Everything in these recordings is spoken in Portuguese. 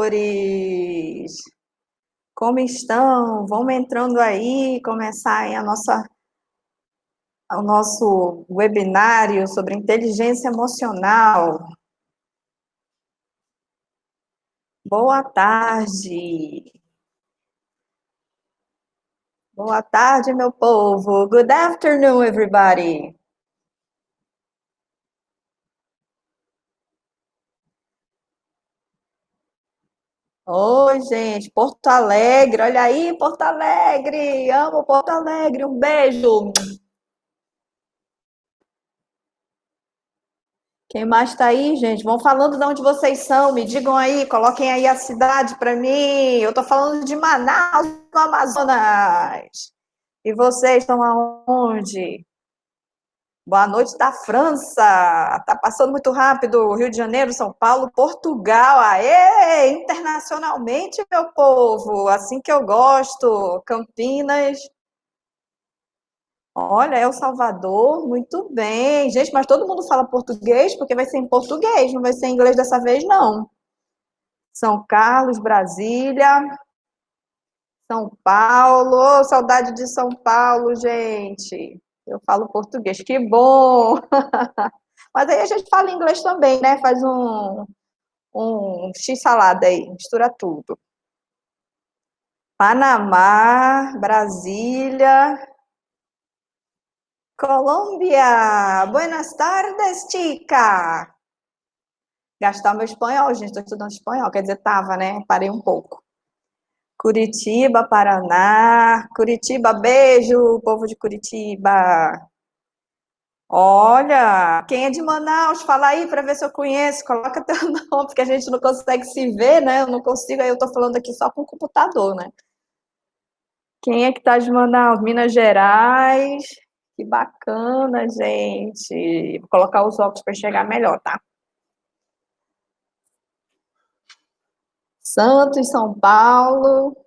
colaboradores! Como estão? Vamos entrando aí, começar aí o nosso webinário sobre inteligência emocional. Boa tarde! Boa tarde, meu povo! Good afternoon, everybody! Oi, gente, Porto Alegre, olha aí, Porto Alegre! Amo Porto Alegre, um beijo! Quem mais está aí, gente? Vão falando de onde vocês são, me digam aí, coloquem aí a cidade para mim. Eu estou falando de Manaus, no Amazonas. E vocês estão aonde? Boa noite da França. Tá passando muito rápido. Rio de Janeiro, São Paulo, Portugal. Aê! Internacionalmente, meu povo. Assim que eu gosto. Campinas. Olha, El Salvador, muito bem. Gente, mas todo mundo fala português porque vai ser em português, não vai ser em inglês dessa vez, não. São Carlos, Brasília, São Paulo. Ô, saudade de São Paulo, gente. Eu falo português, que bom. Mas aí a gente fala inglês também, né? Faz um x-salada aí, mistura tudo. Panamá, Brasília, Colômbia. Buenas tardes, chica. Gastar meu espanhol, gente, estou estudando espanhol, quer dizer, tava, né? Parei um pouco. Curitiba, Paraná. Curitiba, beijo, povo de Curitiba. Olha, quem é de Manaus, fala aí para ver se eu conheço, coloca teu nome, porque a gente não consegue se ver, né? Eu não consigo, aí eu tô falando aqui só com o computador, né? Quem é que tá de Manaus? Minas Gerais. Que bacana, gente. Vou colocar os óculos para enxergar melhor, tá? Santos, São Paulo.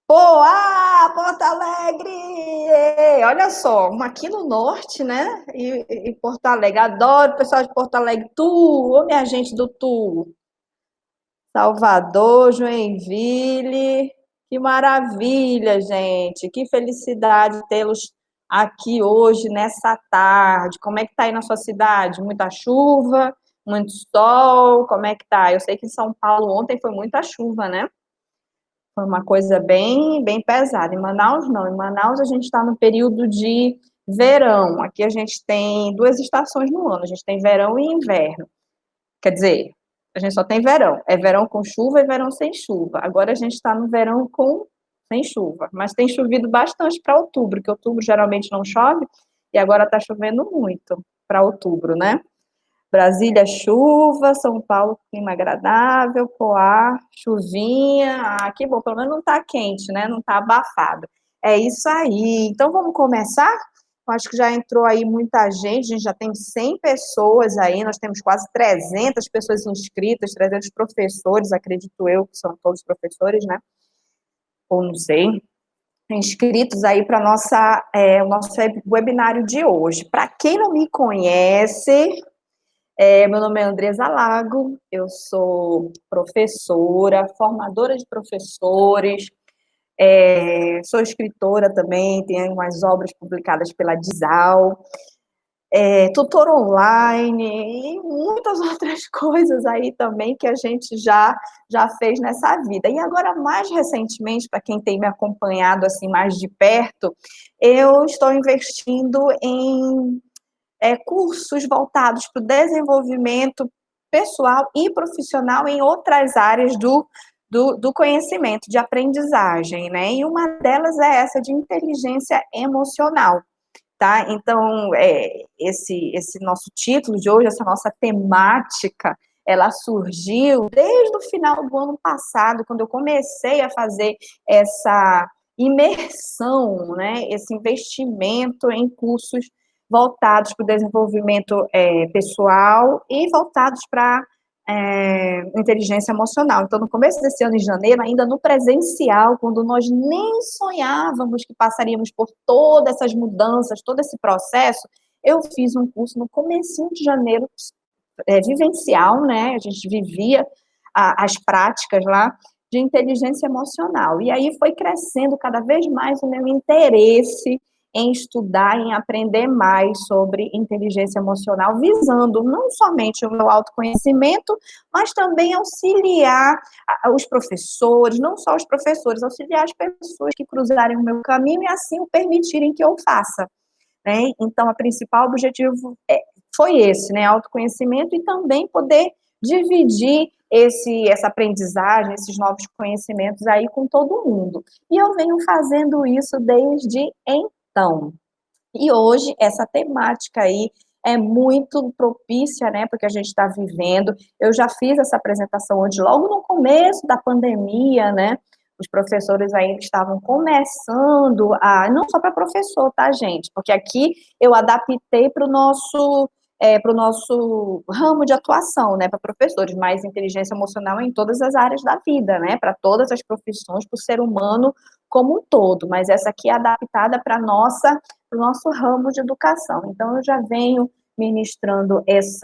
Poá, Porto Alegre! Olha só, uma aqui no norte, né? E Porto Alegre. Adoro o pessoal de Porto Alegre. Ô minha gente do Tu. Salvador, Joinville. Que maravilha, gente. Que felicidade tê-los aqui hoje, nessa tarde. Como é que tá aí na sua cidade? Muita chuva? Muito sol? Como é que tá? Eu sei que em São Paulo ontem foi muita chuva, né? Foi uma coisa bem pesada. Em Manaus, não. Em Manaus, a gente está no período de verão. Aqui a gente tem duas estações no ano. A gente tem verão e inverno. Quer dizer, a gente só tem verão. É verão com chuva e verão sem chuva. Agora a gente está no verão com sem chuva. Mas tem chovido bastante para outubro, que outubro geralmente não chove. E agora está chovendo muito para outubro, né? Brasília, chuva, São Paulo, clima agradável, Poá, chuvinha. Ah, que bom, pelo menos não está quente, né? Não está abafado. É isso aí. Então vamos começar? Eu acho que já entrou aí muita gente, a gente já tem 100 pessoas aí, nós temos quase 300 pessoas inscritas, 300 professores, acredito eu, que são todos professores, né? Ou não sei, inscritos aí para o nosso webinário de hoje. Para quem não me conhece, meu nome é Andresa Lago, eu sou professora, formadora de professores, sou escritora também, tenho umas obras publicadas pela Dizal, tutor online e muitas outras coisas aí também que a gente já fez nessa vida. E agora, mais recentemente, para quem tem me acompanhado assim mais de perto, eu estou investindo em cursos voltados para o desenvolvimento pessoal e profissional em outras áreas do conhecimento, de aprendizagem, né? E uma delas é essa de inteligência emocional, tá? Então, esse nosso título de hoje, essa nossa temática, ela surgiu desde o final do ano passado, quando eu comecei a fazer essa imersão, né? Esse investimento em cursos voltados para o desenvolvimento pessoal e voltados para inteligência emocional. Então, no começo desse ano, em janeiro, ainda no presencial, quando nós nem sonhávamos que passaríamos por todas essas mudanças, todo esse processo, eu fiz um curso no comecinho de janeiro, vivencial, né? A gente vivia as práticas lá de inteligência emocional. E aí foi crescendo cada vez mais o meu interesse em estudar, em aprender mais sobre inteligência emocional, visando não somente o meu autoconhecimento, mas também auxiliar os professores, não só os professores, auxiliar as pessoas que cruzarem o meu caminho e assim o permitirem que eu faça. Né? Então, o principal objetivo foi esse, né? Autoconhecimento e também poder dividir essa aprendizagem, esses novos conhecimentos aí com todo mundo. E eu venho fazendo isso desde então. E hoje, essa temática aí é muito propícia, né, porque a gente está vivendo. Eu já fiz essa apresentação hoje, logo no começo da pandemia, né, os professores ainda estavam começando não só para professor, tá, gente, porque aqui eu adaptei para o nosso ramo de atuação, né, para professores, mas inteligência emocional em todas as áreas da vida, né, para todas as profissões, para o ser humano como um todo, mas essa aqui é adaptada para o nosso ramo de educação. Então, eu já venho ministrando esse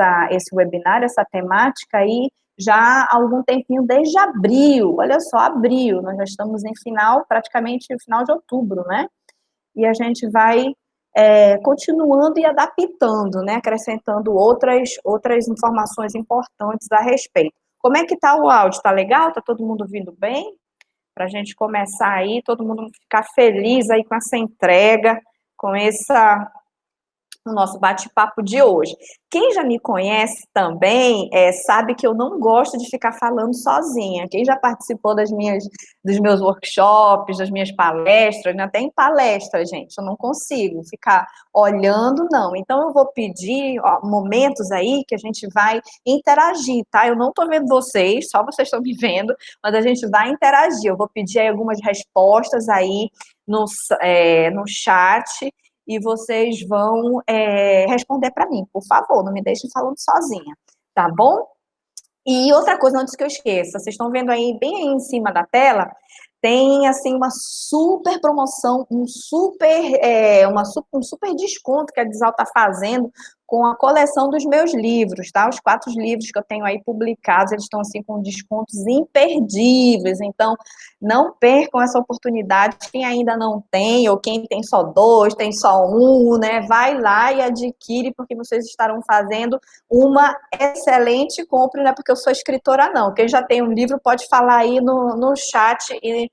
webinar, essa temática aí, já há algum tempinho, desde abril, olha só, abril, nós já estamos em praticamente final de outubro, né? E a gente vai continuando e adaptando, né? Acrescentando outras informações importantes a respeito. Como é que tá o áudio? Tá legal? Tá todo mundo ouvindo bem? Para a gente começar aí, todo mundo ficar feliz aí com essa entrega, com o nosso bate-papo de hoje. Quem já me conhece também sabe que eu não gosto de ficar falando sozinha. Quem já participou dos meus workshops, das minhas palestras, né? Até em palestra, gente, eu não consigo ficar olhando, não. Então, eu vou pedir momentos aí que a gente vai interagir, tá? Eu não tô vendo vocês, só vocês estão me vendo, mas a gente vai interagir. Eu vou pedir aí algumas respostas aí no chat, e vocês vão responder para mim, por favor, não me deixem falando sozinha, tá bom? E outra coisa, antes que eu esqueça, vocês estão vendo aí, bem aí em cima da tela, tem, assim, uma super promoção, um super desconto que a Dizal está fazendo com a coleção dos meus livros, tá? Os 4 livros que eu tenho aí publicados, eles estão, assim, com descontos imperdíveis. Então, não percam essa oportunidade. Quem ainda não tem, ou quem tem só 2, tem só 1, né? Vai lá e adquire, porque vocês estarão fazendo uma excelente compra, não é porque eu sou escritora, não. Quem já tem um livro pode falar aí no chat e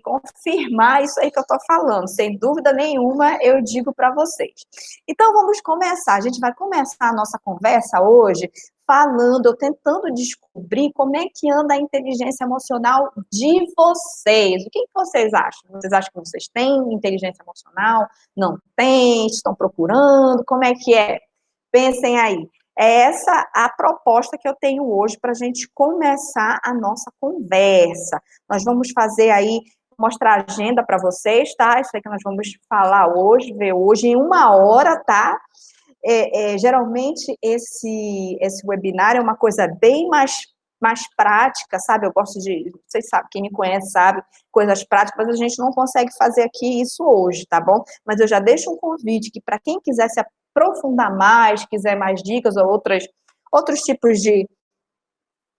confirmar isso aí que eu estou falando. Sem dúvida nenhuma, eu digo para vocês. Então, vamos começar. A gente vai começar a nossa conversa hoje eu tentando descobrir como é que anda a inteligência emocional de vocês. O que vocês acham? Vocês acham que vocês têm inteligência emocional? Não têm? Estão procurando? Como é que é? Pensem aí. É essa a proposta que eu tenho hoje para a gente começar a nossa conversa. Nós vamos fazer aí, mostrar a agenda para vocês, tá? Isso aí que nós vamos falar hoje, ver hoje em 1 hora, tá? Geralmente esse webinar é uma coisa bem mais prática, sabe? Eu gosto vocês sabem, quem me conhece sabe, coisas práticas, mas a gente não consegue fazer aqui isso hoje, tá bom? Mas eu já deixo um convite que para quem quiser se aprofundar mais, quiser mais dicas ou outros tipos de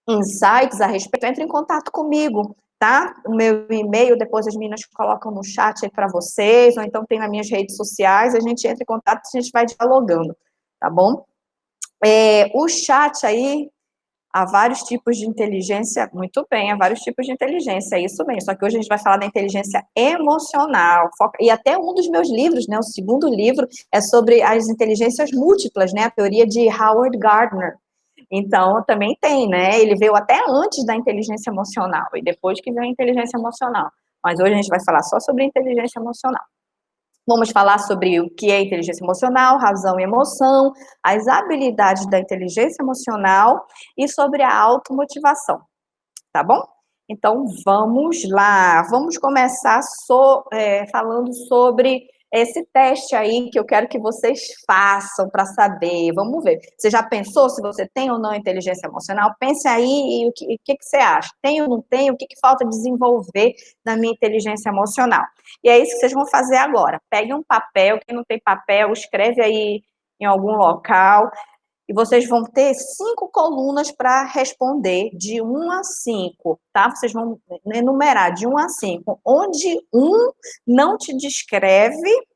insights a respeito, entre em contato comigo, tá? O meu e-mail, depois as meninas colocam no chat aí para vocês, ou então tem nas minhas redes sociais, a gente entra em contato e a gente vai dialogando, tá bom? O chat aí, há vários tipos de inteligência, muito bem, há vários tipos de inteligência, é isso mesmo, só que hoje a gente vai falar da inteligência emocional, e até um dos meus livros, né, o segundo livro, é sobre as inteligências múltiplas, né, a teoria de Howard Gardner. Então, também tem, né? Ele veio até antes da inteligência emocional, e depois que veio a inteligência emocional. Mas hoje a gente vai falar só sobre inteligência emocional. Vamos falar sobre o que é inteligência emocional, razão e emoção, as habilidades da inteligência emocional e sobre a automotivação, tá bom? Então, vamos lá. Vamos começar falando sobre esse teste aí que eu quero que vocês façam para saber. Vamos ver. Você já pensou se você tem ou não inteligência emocional? Pense aí e o que você acha. Tem ou não tem? O que falta desenvolver na minha inteligência emocional? E é isso que vocês vão fazer agora. Pegue um papel, quem não tem papel, escreve aí em algum local. E vocês vão ter 5 colunas para responder, de 1 a 5, tá? Vocês vão enumerar de 1 a 5, onde 1 não te descreve,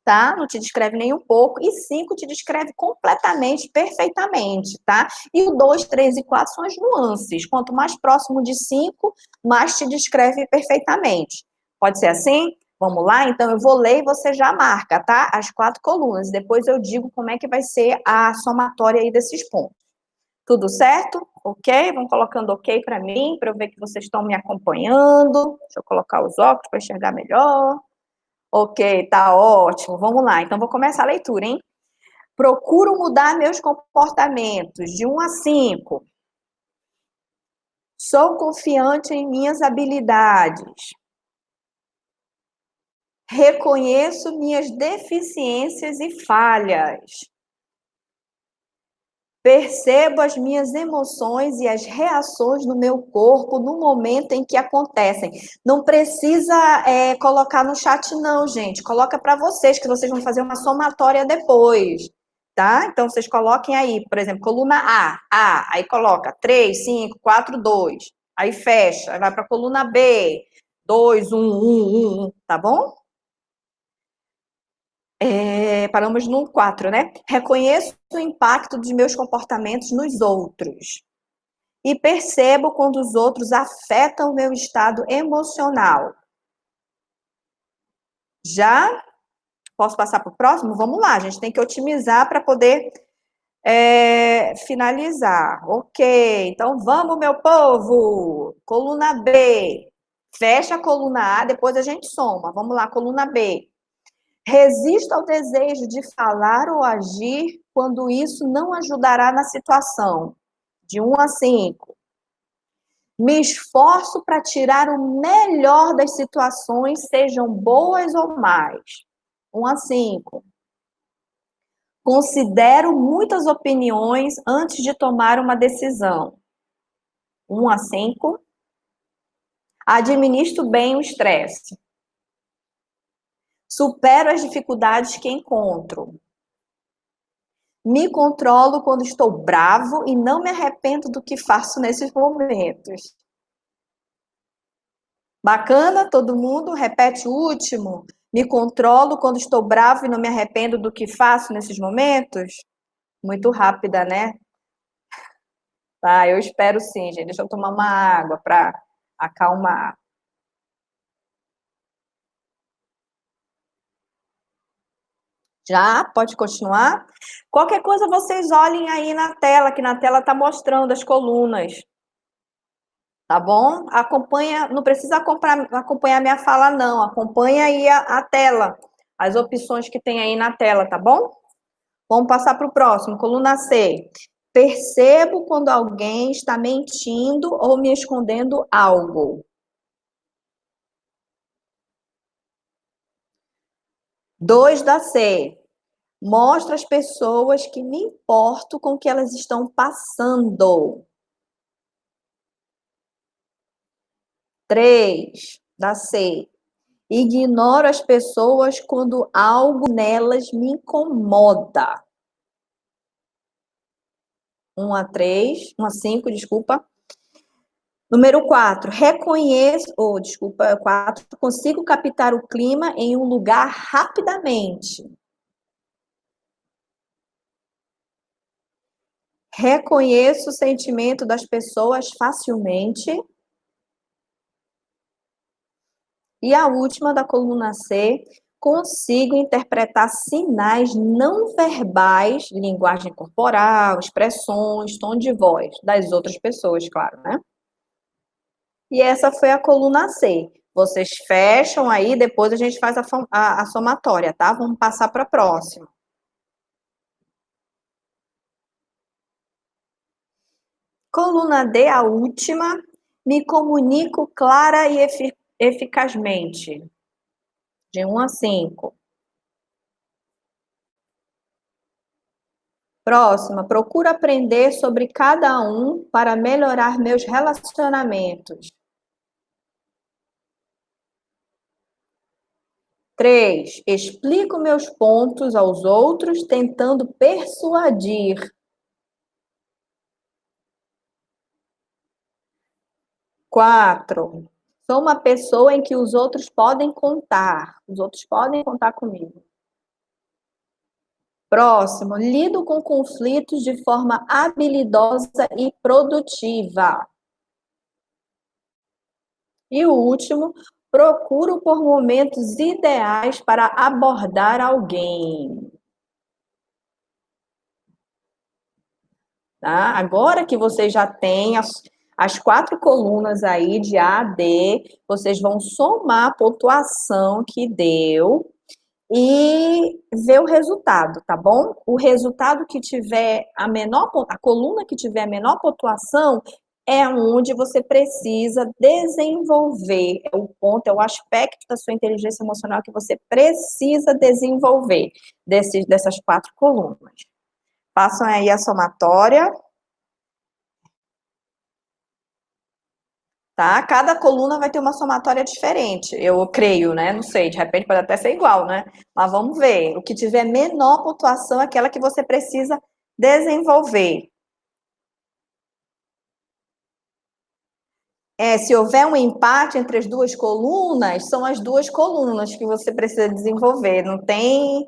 tá? Não te descreve nem um pouco, e 5 te descreve completamente, perfeitamente, tá? E o 2, 3 e 4 são as nuances. Quanto mais próximo de 5, mais te descreve perfeitamente. Pode ser assim? Vamos lá? Então, eu vou ler e você já marca, tá? As 4 colunas. Depois eu digo como é que vai ser a somatória aí desses pontos. Tudo certo? Ok? Vão colocando ok para mim, para eu ver que vocês estão me acompanhando. Deixa eu colocar os óculos para enxergar melhor. Ok, tá ótimo. Vamos lá. Então, vou começar a leitura, hein? Procuro mudar meus comportamentos de 1 a 5. Sou confiante em minhas habilidades. Reconheço minhas deficiências e falhas. Percebo as minhas emoções e as reações no meu corpo no momento em que acontecem. Não precisa colocar no chat não, gente. Coloca para vocês, que vocês vão fazer uma somatória depois, tá? Então, vocês coloquem aí, por exemplo, coluna A, aí coloca 3, 5, 4, 2. Aí fecha, aí vai para a coluna B, 2, 1, 1, 1, tá bom? Paramos no 4, né? Reconheço o impacto dos meus comportamentos nos outros e percebo quando os outros afetam o meu estado emocional. Já? Posso passar para o próximo? Vamos lá, a gente tem que otimizar para poder finalizar. Ok, então vamos, meu povo. Coluna B. Fecha a coluna A, depois a gente soma. Vamos lá, coluna B. Resisto ao desejo de falar ou agir quando isso não ajudará na situação. De 1 a 5. Me esforço para tirar o melhor das situações, sejam boas ou más. 1 a 5. Considero muitas opiniões antes de tomar uma decisão. 1 a 5. Administro bem o estresse. Supero as dificuldades que encontro. Me controlo quando estou bravo e não me arrependo do que faço nesses momentos. Bacana? Todo mundo? Repete o último. Me controlo quando estou bravo e não me arrependo do que faço nesses momentos? Muito rápida, né? Tá, eu espero sim, gente. Deixa eu tomar uma água para acalmar. Já? Pode continuar? Qualquer coisa vocês olhem aí na tela, que na tela está mostrando as colunas. Tá bom? Acompanha, não precisa acompanhar minha fala, não. Acompanha aí a tela, as opções que tem aí na tela, tá bom? Vamos passar para o próximo, coluna C. Percebo quando alguém está mentindo ou me escondendo algo. 2 da C. Mostra às pessoas que me importo com o que elas estão passando. 3 da C. Ignoro as pessoas quando algo nelas me incomoda. 1 a 3, 1 a 5, desculpa. Número 4, reconheço, desculpa, 4, consigo captar o clima em um lugar rapidamente. Reconheço o sentimento das pessoas facilmente. E a última da coluna C, consigo interpretar sinais não verbais, linguagem corporal, expressões, tom de voz das outras pessoas, claro, né? E essa foi a coluna C. Vocês fecham aí, depois a gente faz a somatória, tá? Vamos passar para a próxima. Coluna D, a última. Me comunico clara e eficazmente. De 1 a 5. Próxima, procuro aprender sobre cada um para melhorar meus relacionamentos. 3, explico meus pontos aos outros tentando persuadir. 4. Sou uma pessoa em que os outros podem contar. Os outros podem contar comigo. Próximo, lido com conflitos de forma habilidosa e produtiva. E o último, procuro por momentos ideais para abordar alguém. Tá? Agora que vocês já têm as 4 colunas aí de A a D, vocês vão somar a pontuação que deu e ver o resultado, tá bom? O resultado que tiver a coluna que tiver a menor pontuação é onde você precisa desenvolver, é o ponto, é o aspecto da sua inteligência emocional que você precisa desenvolver dessas 4 colunas. Façam aí a somatória. Tá? Cada coluna vai ter uma somatória diferente, eu creio, né? Não sei, de repente pode até ser igual, né? Mas vamos ver. O que tiver menor pontuação é aquela que você precisa desenvolver. Se houver um empate entre as duas colunas, são as duas colunas que você precisa desenvolver. Não tem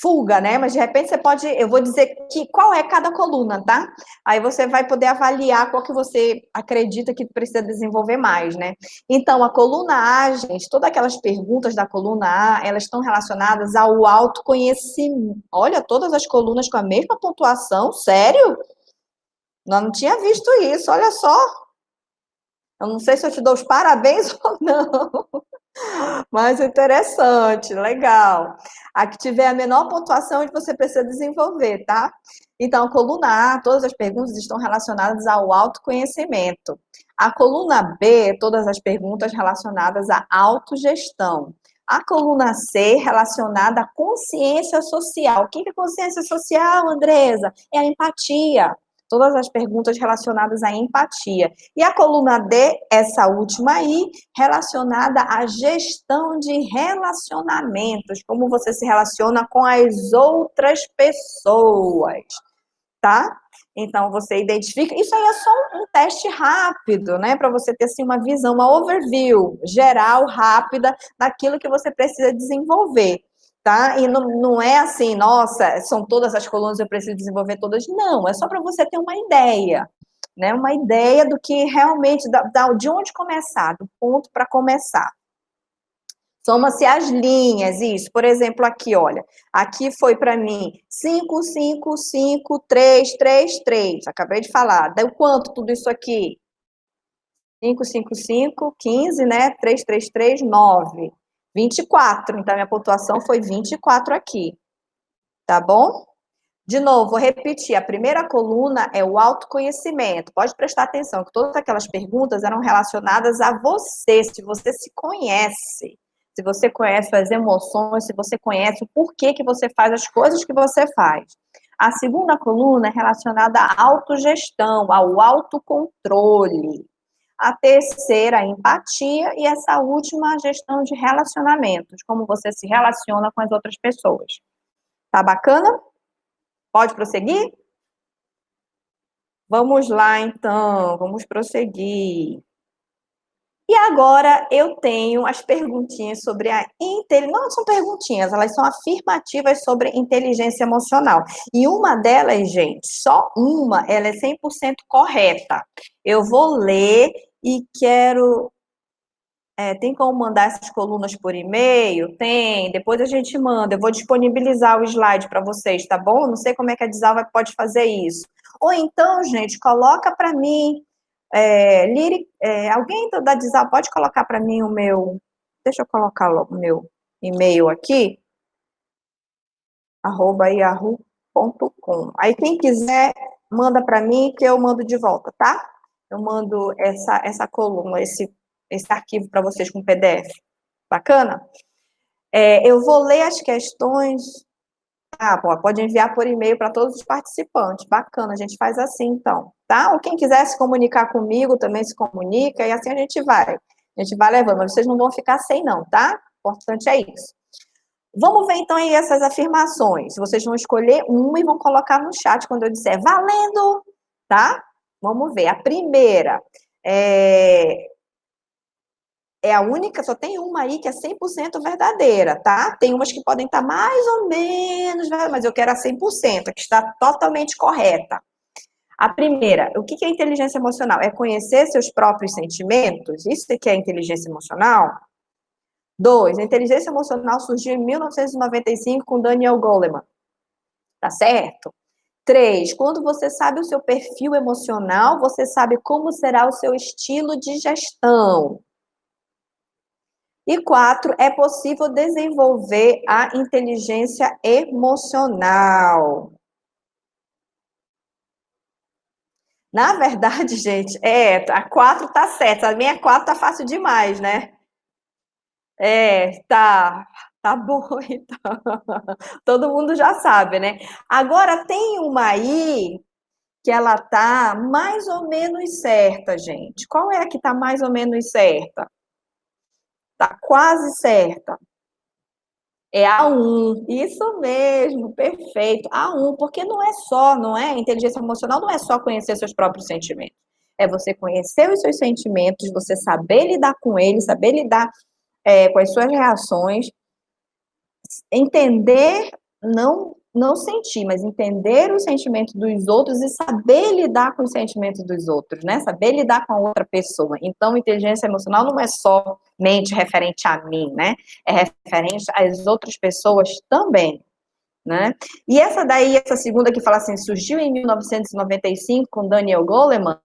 fuga, né? Mas de repente você pode, eu vou dizer qual é cada coluna, tá? Aí você vai poder avaliar qual que você acredita que precisa desenvolver mais, né? Então, a coluna A, gente, todas aquelas perguntas da coluna A, elas estão relacionadas ao autoconhecimento. Olha, todas as colunas com a mesma pontuação, sério? Não tinha visto isso, olha só. Eu não sei se eu te dou os parabéns ou não. Mas interessante, legal. A que tiver a menor pontuação é que você precisa desenvolver, tá? Então, a coluna A, todas as perguntas estão relacionadas ao autoconhecimento. A coluna B, todas as perguntas relacionadas à autogestão. A coluna C, relacionada à consciência social. O que é consciência social, Andresa? É a empatia. Todas as perguntas relacionadas à empatia. E a coluna D, essa última aí, relacionada à gestão de relacionamentos, como você se relaciona com as outras pessoas, tá? Então, você identifica. Isso aí é só um teste rápido, né? Para você ter assim, uma visão, uma overview geral, rápida, daquilo que você precisa desenvolver. Tá? E não é assim, nossa, são todas as colunas, eu preciso desenvolver todas. Não, é só para você ter uma ideia, né? Uma ideia do que realmente, de onde começar, do ponto para começar. Soma-se as linhas, isso. Por exemplo, aqui, olha. Aqui foi para mim 5, 5, 5, 3, 3, 3. Acabei de falar. Deu quanto tudo isso aqui? 5, 5, 5, 15, né? 3, 3, 3, 9. 24. Então, minha pontuação foi 24 aqui. Tá bom? De novo, vou repetir. A primeira coluna é o autoconhecimento. Pode prestar atenção que todas aquelas perguntas eram relacionadas a você, se você se conhece. Se você conhece suas emoções, se você conhece o porquê que você faz as coisas que você faz. A segunda coluna é relacionada à autogestão, ao autocontrole. A terceira, a empatia. E essa última, a gestão de relacionamentos, como você se relaciona com as outras pessoas. Tá bacana? Pode prosseguir? Vamos lá, então, vamos prosseguir. E agora eu tenho as perguntinhas sobre a inteligência. Não são perguntinhas, elas são afirmativas sobre inteligência emocional. E uma delas, gente, só uma, ela é 100% correta. Eu vou ler e quero. Tem como mandar essas colunas por e-mail? Tem, depois a gente manda. Eu vou disponibilizar o slide para vocês, tá bom? Não sei como é que a Disalva pode fazer isso. Ou então, gente, coloca para mim. Alguém da Disalva pode colocar para mim o meu. Deixa eu colocar o meu e-mail aqui. @yahoo.com. Aí quem quiser, manda para mim que eu mando de volta, tá? Eu mando essa coluna, esse arquivo para vocês com PDF. Bacana? Eu vou ler as questões. Pode enviar por e-mail para todos os participantes. Bacana, a gente faz assim, então, tá? Ou quem quiser se comunicar comigo também se comunica, e assim a gente vai. A gente vai levando, mas vocês não vão ficar sem, não, tá? O importante é isso. Vamos ver, então, aí essas afirmações. Vocês vão escolher uma e vão colocar no chat quando eu disser valendo, tá? Vamos ver. A primeira é a única, só tem uma aí que é 100% verdadeira, tá? Tem umas que podem estar mais ou menos, mas eu quero a 100%, a que está totalmente correta. A primeira, o que é inteligência emocional? É conhecer seus próprios sentimentos? Isso que é inteligência emocional? 2, a inteligência emocional surgiu em 1995 com Daniel Goleman. Tá certo? 3, quando você sabe o seu perfil emocional, você sabe como será o seu estilo de gestão. E 4, é possível desenvolver a inteligência emocional. Na verdade, gente, a 4 tá certa, a minha 4 tá fácil demais, né? Tá bom, então. Todo mundo já sabe, né? Agora tem uma aí que ela tá mais ou menos certa, gente. Qual é a que tá mais ou menos certa? Tá quase certa. É a 1. Isso mesmo, perfeito. A 1, porque não é? Inteligência emocional não é só conhecer seus próprios sentimentos. É você conhecer os seus sentimentos, você saber lidar com eles, saber lidar com as suas reações, entender, não sentir, mas entender os sentimentos dos outros e saber lidar com os sentimentos dos outros, né? Saber lidar com a outra pessoa. Então, inteligência emocional não é somente referente a mim, né? É referente às outras pessoas também, né? E essa segunda que fala assim, surgiu em 1995 com Daniel Goleman.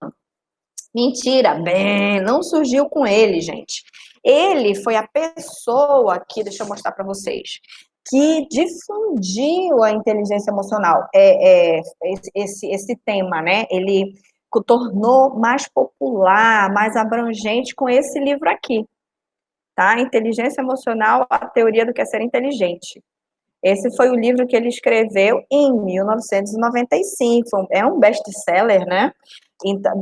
Mentira, bem, não surgiu com ele, gente. Ele foi a pessoa que, deixa eu mostrar para vocês, que difundiu a inteligência emocional, esse tema, né? Ele tornou mais popular, mais abrangente com esse livro aqui, tá? Inteligência Emocional, a teoria do que é ser inteligente. Esse foi o livro que ele escreveu em 1995. É um best-seller, né? Então,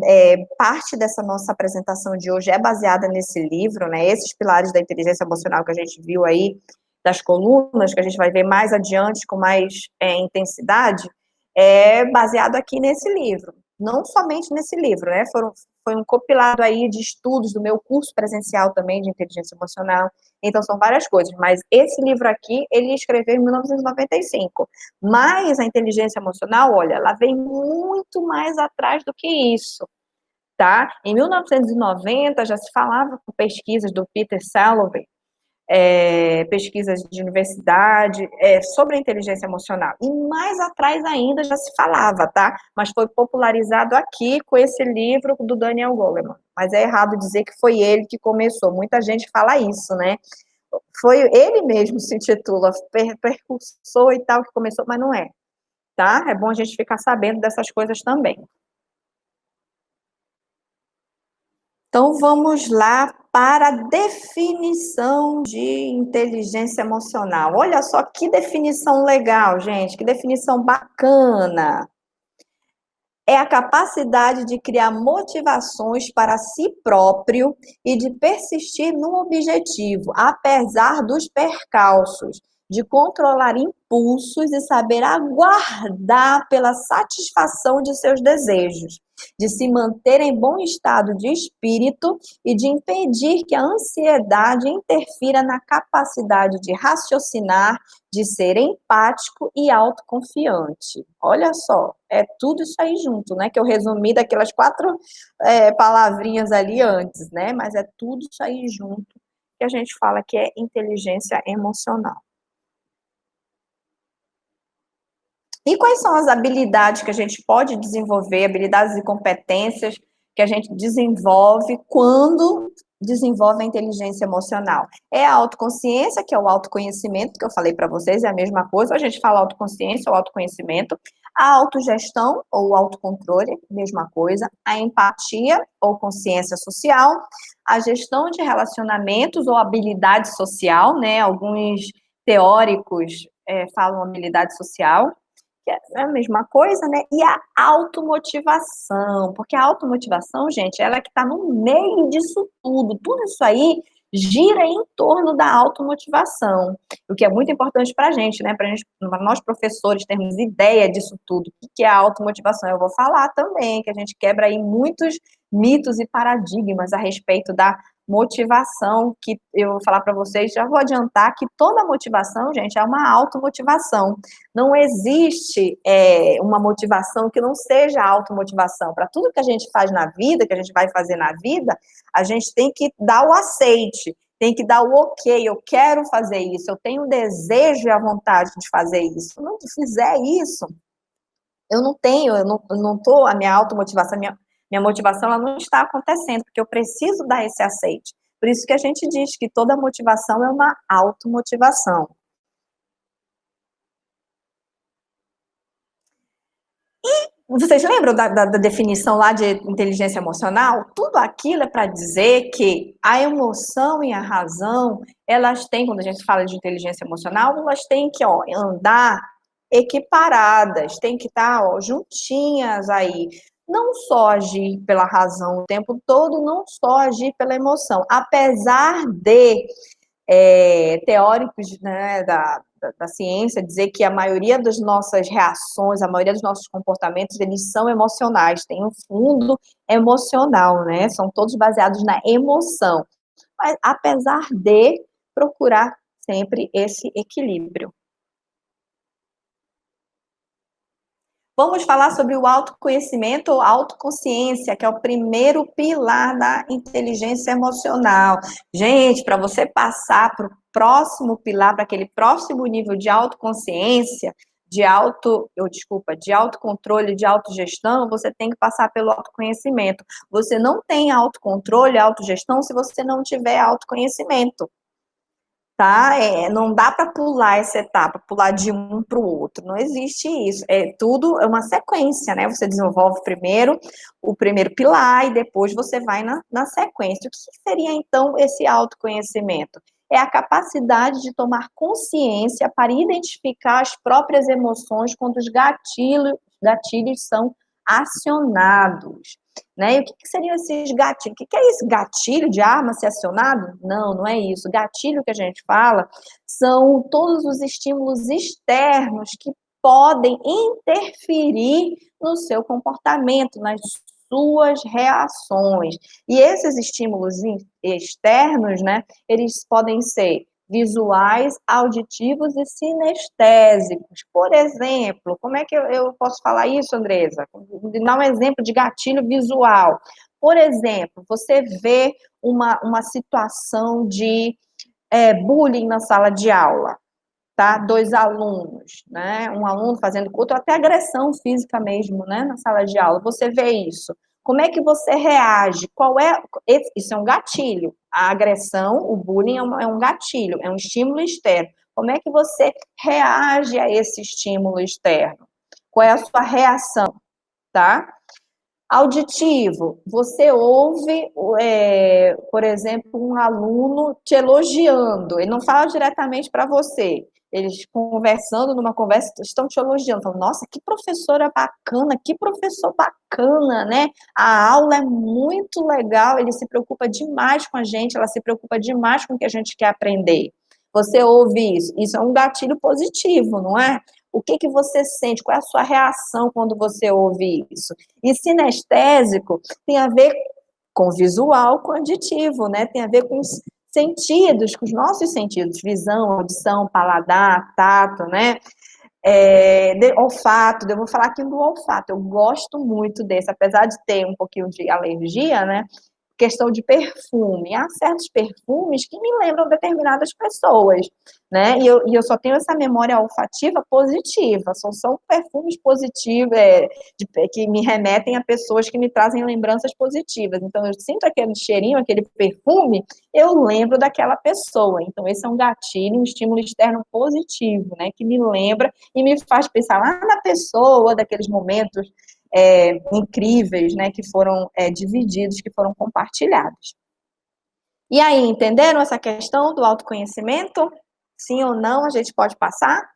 parte dessa nossa apresentação de hoje é baseada nesse livro, né? Esses pilares da inteligência emocional que a gente viu aí, das colunas, que a gente vai ver mais adiante com mais intensidade, é baseado aqui nesse livro. Não somente nesse livro, né? Foi um compilado aí de estudos do meu curso presencial também de inteligência emocional. Então, são várias coisas, mas esse livro aqui, ele escreveu em 1995. Mas a inteligência emocional, olha, ela vem muito mais atrás do que isso, tá? Em 1990, já se falava com pesquisas do Peter Salovey, pesquisas de universidade, sobre a inteligência emocional. E mais atrás ainda já se falava, tá? Mas foi popularizado aqui com esse livro do Daniel Goleman. Mas é errado dizer que foi ele que começou. Muita gente fala isso, né? Foi ele mesmo se intitula percursor e tal que começou, mas não é, tá? É bom a gente ficar sabendo dessas coisas também. Então, vamos lá para a definição de inteligência emocional. Olha só que definição legal, gente, que definição bacana. É a capacidade de criar motivações para si próprio e de persistir no objetivo, apesar dos percalços, de controlar impulsos e saber aguardar pela satisfação de seus desejos, de se manter em bom estado de espírito e de impedir que a ansiedade interfira na capacidade de raciocinar, de ser empático e autoconfiante. Olha só, é tudo isso aí junto, né? Que eu resumi daquelas 4 palavrinhas ali antes, né? Mas é tudo isso aí junto que a gente fala que é inteligência emocional. E quais são as habilidades que a gente pode desenvolver, habilidades e competências que a gente desenvolve quando desenvolve a inteligência emocional? É a autoconsciência, que é o autoconhecimento, que eu falei para vocês, é a mesma coisa, a gente fala autoconsciência ou autoconhecimento, a autogestão ou autocontrole, mesma coisa, a empatia ou consciência social, a gestão de relacionamentos ou habilidade social, né? Alguns teóricos falam habilidade social, que é a mesma coisa, né? E a automotivação, porque a automotivação, gente, ela é que está no meio disso tudo. Tudo isso aí gira em torno da automotivação, o que é muito importante para a gente, né? Para nós professores termos ideia disso tudo. O que é a automotivação? Eu vou falar também, que a gente quebra aí muitos mitos e paradigmas a respeito da motivação, que eu vou falar para vocês, já vou adiantar que toda motivação, gente, é uma automotivação. Não existe uma motivação que não seja automotivação. Para tudo que a gente faz na vida, que a gente vai fazer na vida, a gente tem que dar o aceite, tem que dar o ok, eu quero fazer isso, eu tenho o desejo e a vontade de fazer isso. Se eu não fizer isso, eu não tô, a minha automotivação, minha motivação, ela não está acontecendo, porque eu preciso dar esse aceite. Por isso que a gente diz que toda motivação é uma automotivação. Vocês lembram da definição lá de inteligência emocional? Tudo aquilo é para dizer que a emoção e a razão, elas têm, quando a gente fala de inteligência emocional, elas têm que andar equiparadas, têm que estar juntinhas aí. Não só agir pela razão o tempo todo, não só agir pela emoção. Apesar de teóricos, né, da ciência dizer que a maioria das nossas reações, a maioria dos nossos comportamentos, eles são emocionais, tem um fundo emocional, né? São todos baseados na emoção. Mas apesar de procurar sempre esse equilíbrio. Vamos falar sobre o autoconhecimento ou autoconsciência, que é o primeiro pilar da inteligência emocional. Gente, para você passar para o próximo pilar, para aquele próximo nível de autoconsciência, de autocontrole, de autogestão, você tem que passar pelo autoconhecimento. Você não tem autocontrole, autogestão, se você não tiver autoconhecimento. Tá? Não dá para pular essa etapa, pular de um para o outro, não existe isso. Tudo é uma sequência, né? Você desenvolve primeiro o primeiro pilar e depois você vai na sequência. O que seria então esse autoconhecimento? É a capacidade de tomar consciência para identificar as próprias emoções quando os gatilhos são acionados. Né? E o que seriam esses gatilhos? O que é isso? Gatilho de arma ser acionado? Não, não é isso. Gatilho que a gente fala são todos os estímulos externos que podem interferir no seu comportamento, nas suas reações. E esses estímulos externos, né, eles podem ser visuais, auditivos e sinestésicos. Por exemplo, como é que eu posso falar isso, Andresa? Dar um exemplo de gatilho visual. Por exemplo, você vê uma situação de bullying na sala de aula, tá? Dois alunos, né? Um aluno fazendo outro, até agressão física mesmo, né? Na sala de aula. Você vê isso. Como é que você reage? Isso é um gatilho. A agressão, o bullying é um gatilho, é um estímulo externo. Como é que você reage a esse estímulo externo? Qual é a sua reação, tá? Auditivo, você ouve, por exemplo, um aluno te elogiando, ele não fala diretamente para você, eles conversando numa conversa, estão te elogiando, falam, nossa, que professora bacana, que professor bacana, né? A aula é muito legal, ele se preocupa demais com a gente, ela se preocupa demais com o que a gente quer aprender. Você ouve isso é um gatilho positivo, não é? O que você sente? Qual é a sua reação quando você ouve isso? E sinestésico tem a ver com visual, com auditivo, né? Tem a ver com os sentidos, com os nossos sentidos, visão, audição, paladar, tato, né? Olfato, eu vou falar aqui do olfato, eu gosto muito desse, apesar de ter um pouquinho de alergia, né? Questão de perfume. Há certos perfumes que me lembram determinadas pessoas, né? E eu só tenho essa memória olfativa positiva, são perfumes positivos, que me remetem a pessoas que me trazem lembranças positivas. Então, eu sinto aquele cheirinho, aquele perfume, eu lembro daquela pessoa. Então, esse é um gatilho, um estímulo externo positivo, né? Que me lembra e me faz pensar lá na pessoa, daqueles momentos incríveis, né, que foram divididos, que foram compartilhados. E aí, entenderam essa questão do autoconhecimento? Sim ou não? A gente pode passar?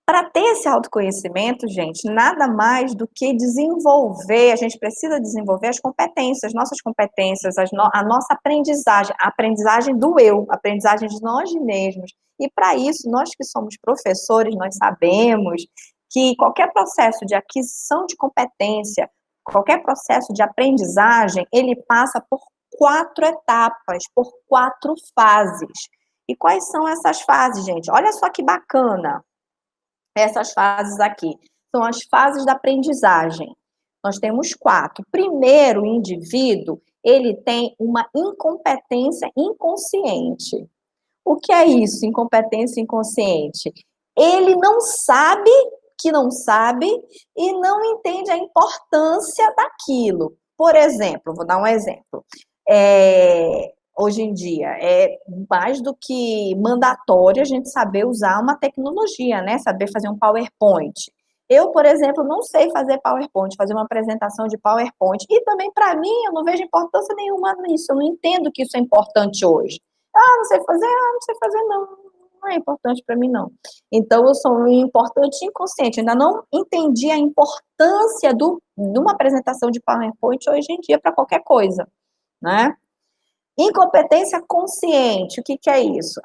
Para ter esse autoconhecimento, gente, nada mais do que desenvolver, a gente precisa desenvolver as competências, nossas competências, a nossa aprendizagem, a aprendizagem do eu, a aprendizagem de nós mesmos. E para isso, nós que somos professores, nós sabemos que qualquer processo de aquisição de competência, qualquer processo de aprendizagem, ele passa por 4 etapas, por 4 fases. E quais são essas fases, gente? Olha só que bacana. Essas fases aqui são as fases da aprendizagem. Nós temos 4. Primeiro, o indivíduo, ele tem uma incompetência inconsciente. O que é isso, incompetência inconsciente? Ele não sabe que não sabe e não entende a importância daquilo. Por exemplo, vou dar um exemplo. Hoje em dia é mais do que mandatório a gente saber usar uma tecnologia, né? Saber fazer um PowerPoint. Eu, por exemplo, não sei fazer PowerPoint, fazer uma apresentação de PowerPoint. E também, para mim, eu não vejo importância nenhuma nisso. Eu não entendo que isso é importante hoje. Não sei fazer? Não sei fazer, não. Não é importante para mim, não. Então, eu sou um importante inconsciente. Eu ainda não entendi a importância de uma apresentação de PowerPoint hoje em dia para qualquer coisa, né? Incompetência consciente, o que é isso?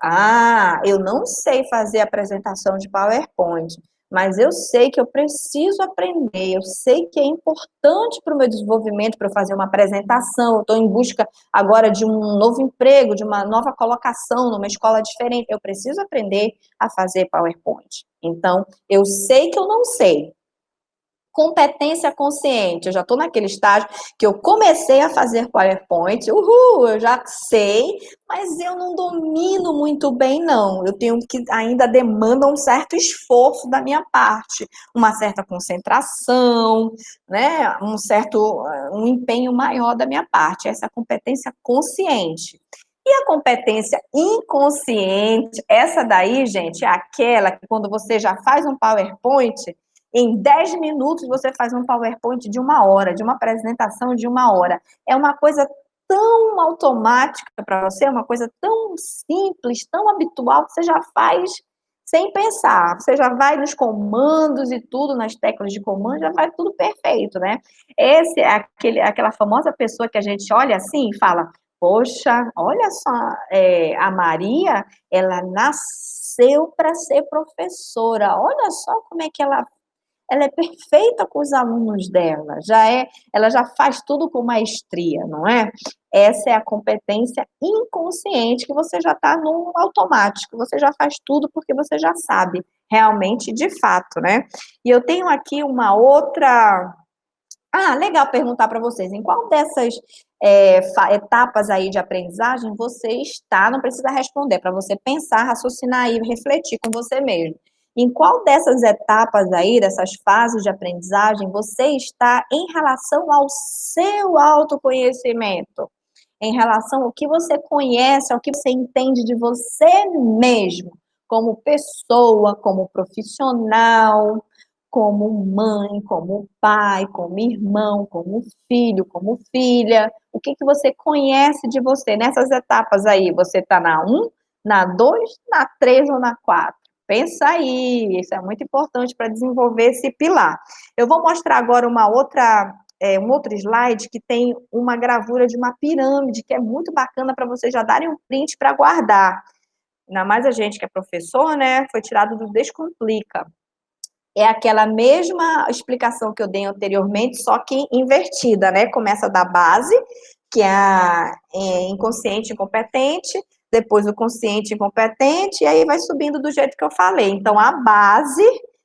Eu não sei fazer apresentação de PowerPoint, mas eu sei que eu preciso aprender, eu sei que é importante para o meu desenvolvimento, para eu fazer uma apresentação, eu estou em busca agora de um novo emprego, de uma nova colocação numa escola diferente, eu preciso aprender a fazer PowerPoint. Então, eu sei que eu não sei. Competência consciente, eu já estou naquele estágio que eu comecei a fazer PowerPoint, eu já sei, mas eu não domino muito bem, não. Eu tenho que, ainda demanda um certo esforço da minha parte, uma certa concentração, né? Um empenho maior da minha parte, essa competência consciente. E a competência inconsciente, essa daí, gente, é aquela que quando você já faz um PowerPoint, em 10 minutos você faz um PowerPoint de 1 hora, de uma apresentação de 1 hora. É uma coisa tão automática para você, uma coisa tão simples, tão habitual, que você já faz sem pensar. Você já vai nos comandos e tudo, nas teclas de comando, já vai tudo perfeito, né? Esse é aquela famosa pessoa que a gente olha assim e fala, poxa, olha só, a Maria, ela nasceu para ser professora, olha só como é que ela é perfeita com os alunos dela, ela já faz tudo com maestria, não é? Essa é a competência inconsciente, que você já está no automático, você já faz tudo porque você já sabe, realmente, de fato, né? E eu tenho aqui uma outra... legal perguntar para vocês, em qual dessas etapas aí de aprendizagem você está, não precisa responder, para você pensar, raciocinar e refletir com você mesmo. Em qual dessas etapas aí, dessas fases de aprendizagem, você está em relação ao seu autoconhecimento? Em relação ao que você conhece, ao que você entende de você mesmo, como pessoa, como profissional, como mãe, como pai, como irmão, como filho, como filha. O que você conhece de você? Nessas etapas aí, você está na 1, na 2, na 3 ou na 4? Pensa aí, isso é muito importante para desenvolver esse pilar. Eu vou mostrar agora um outro slide que tem uma gravura de uma pirâmide, que é muito bacana para vocês já darem um print para guardar. Ainda mais a gente que é professor, né? Foi tirado do Descomplica. É aquela mesma explicação que eu dei anteriormente, só que invertida, né? Começa da base, que é a inconsciente incompetente, depois o consciente incompetente, e aí vai subindo do jeito que eu falei. Então, a base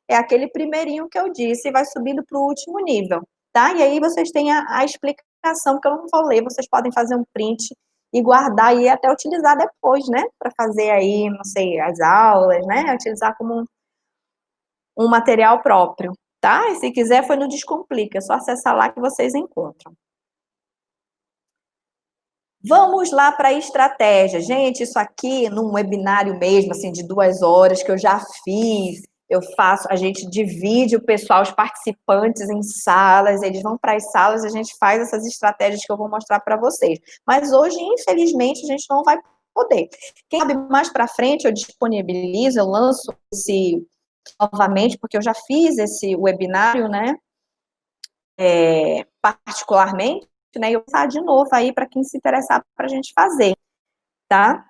é aquele primeirinho que eu disse, e vai subindo para o último nível, tá? E aí vocês têm a explicação, que eu não vou ler, vocês podem fazer um print e guardar e até utilizar depois, né? Para fazer aí, não sei, as aulas, né? Utilizar como um material próprio, tá? E se quiser, foi no Descomplica, é só acessar lá que vocês encontram. Vamos lá para a estratégia. Gente, isso aqui num webinário mesmo, assim, de 2 horas, que eu já fiz, a gente divide o pessoal, os participantes em salas, eles vão para as salas, a gente faz essas estratégias que eu vou mostrar para vocês. Mas hoje, infelizmente, a gente não vai poder. Quem sabe mais para frente eu disponibilizo, eu lanço novamente, porque eu já fiz esse webinário, né, particularmente, né, e eu vou passar de novo aí para quem se interessar para a gente fazer, tá?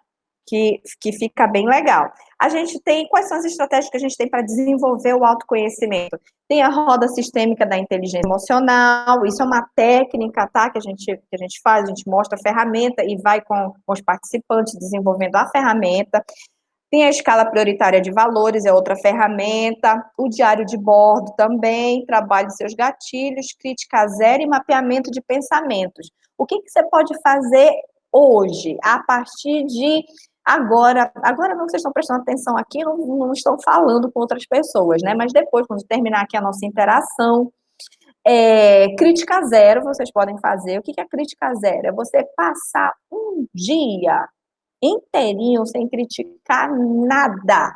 Que fica bem legal. A gente tem, quais são as estratégias que a gente tem para desenvolver o autoconhecimento? Tem a roda sistêmica da inteligência emocional, isso é uma técnica, tá, que a gente faz, a gente mostra a ferramenta e vai com os participantes desenvolvendo a ferramenta. Tem a escala prioritária de valores, é outra ferramenta. O diário de bordo também, trabalhe seus gatilhos, crítica zero e mapeamento de pensamentos. O que você pode fazer hoje, a partir de agora não que vocês estão prestando atenção aqui, não estão falando com outras pessoas, né? Mas depois, quando terminar aqui a nossa interação, crítica zero, vocês podem fazer. O que é crítica zero? É você passar um dia inteirinho sem criticar nada,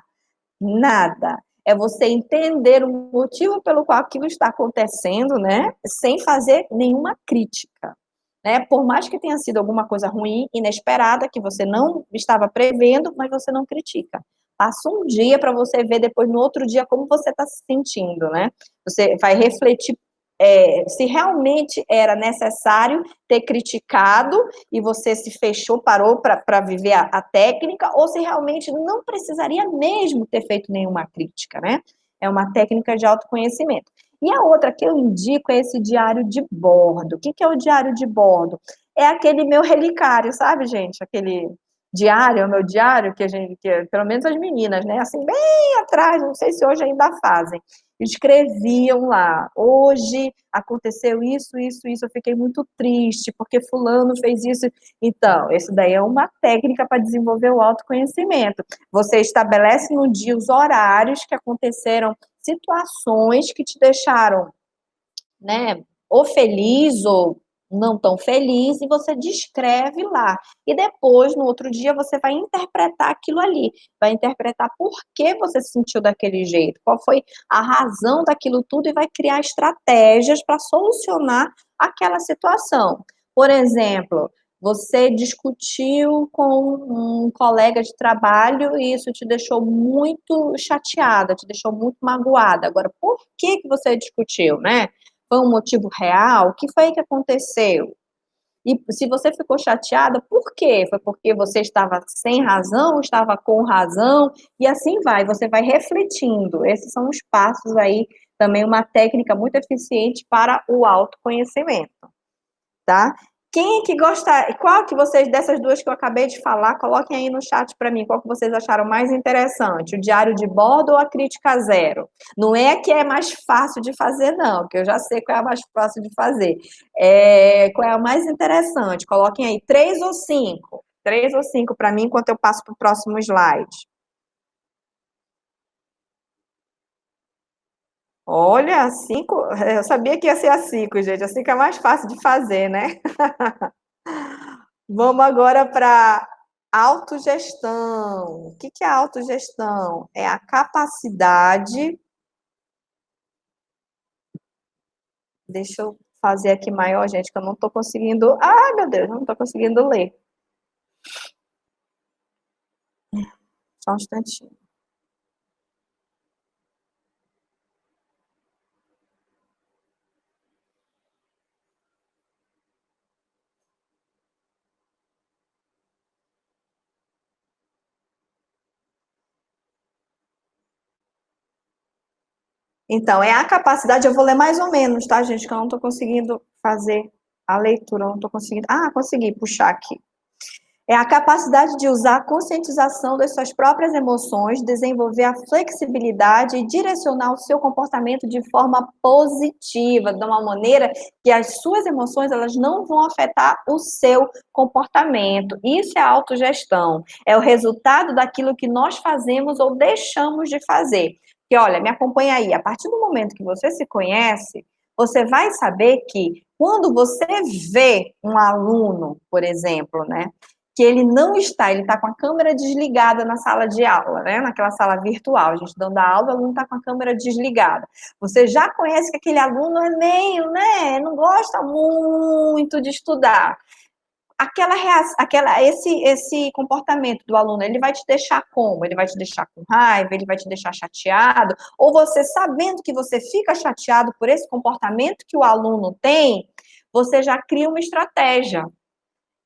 nada. É você entender o motivo pelo qual aquilo está acontecendo, né? Sem fazer nenhuma crítica, né? Por mais que tenha sido alguma coisa ruim, inesperada, que você não estava prevendo, mas você não critica. Passa um dia para você ver depois, no outro dia, como você está se sentindo, né? Você vai refletir se realmente era necessário ter criticado e você se fechou, parou para viver a técnica, ou se realmente não precisaria mesmo ter feito nenhuma crítica, né? É uma técnica de autoconhecimento. E a outra que eu indico é esse diário de bordo. O que é o diário de bordo? É aquele meu relicário, sabe, gente? Aquele diário, é o meu diário, pelo menos as meninas, né? Assim, bem atrás, não sei se hoje ainda fazem. Escreviam lá, hoje aconteceu isso, isso, isso, eu fiquei muito triste, porque fulano fez isso. Então, isso daí é uma técnica para desenvolver o autoconhecimento. Você estabelece no dia os horários que aconteceram, situações que te deixaram, né, ou feliz ou não tão feliz, e você descreve lá. E depois, no outro dia, você vai interpretar aquilo ali, vai interpretar por que você se sentiu daquele jeito, qual foi a razão daquilo tudo, e vai criar estratégias para solucionar aquela situação. Por exemplo, você discutiu com um colega de trabalho e isso te deixou muito chateada, te deixou muito magoada. Agora, por que você discutiu, né? Foi um motivo real? O que foi que aconteceu? E se você ficou chateada, por quê? Foi porque você estava sem razão, estava com razão, e assim vai, você vai refletindo. Esses são os passos aí, também uma técnica muito eficiente para o autoconhecimento, tá? Quem que gosta, qual que vocês, dessas duas que eu acabei de falar, coloquem aí no chat para mim, qual que vocês acharam mais interessante, o diário de bordo ou a crítica zero? Não é que é mais fácil de fazer, não, que eu já sei qual é a mais fácil de fazer. Qual é a mais interessante? Coloquem aí 3 ou 5. 3 ou 5 para mim, enquanto eu passo para o próximo slide. Olha, 5, eu sabia que ia ser a 5, gente, a 5 é mais fácil de fazer, né? Vamos agora para autogestão. O que é autogestão? É a capacidade. Deixa eu fazer aqui maior, gente, que eu não estou conseguindo. Ai, meu Deus, não estou conseguindo ler. Só um instantinho. Então, é a capacidade, eu vou ler mais ou menos, tá, gente? Que eu não estou conseguindo fazer a leitura, eu não estou conseguindo. Ah, consegui puxar aqui. É a capacidade de usar a conscientização das suas próprias emoções, desenvolver a flexibilidade e direcionar o seu comportamento de forma positiva, de uma maneira que as suas emoções elas não vão afetar o seu comportamento. Isso é autogestão. É o resultado daquilo que nós fazemos ou deixamos de fazer. Que olha, me acompanha aí. A partir do momento que você se conhece, você vai saber que quando você vê um aluno, por exemplo, né? Que ele não está, ele está com a câmera desligada na sala de aula, né? Naquela sala virtual, a gente dando a aula, o aluno está com a câmera desligada. Você já conhece que aquele aluno é meio, né? Não gosta muito de estudar. esse comportamento do aluno, ele vai te deixar como? Ele vai te deixar com raiva, ele vai te deixar chateado, ou você sabendo que você fica chateado por esse comportamento que o aluno tem, você já cria uma estratégia.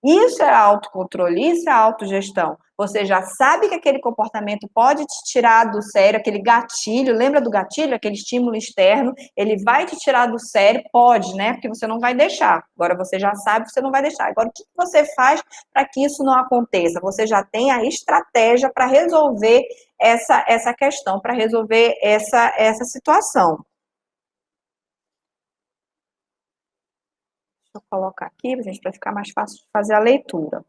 Isso é autocontrole, isso é autogestão. Você já sabe que aquele comportamento pode te tirar do sério, aquele gatilho, lembra do gatilho, aquele estímulo externo, ele vai te tirar do sério, pode, né? Porque você não vai deixar. Agora você já sabe que você não vai deixar. Agora, o que você faz para que isso não aconteça? Você já tem a estratégia para resolver essa questão, para resolver essa situação. Deixa eu colocar aqui, gente, para ficar mais fácil de fazer a leitura.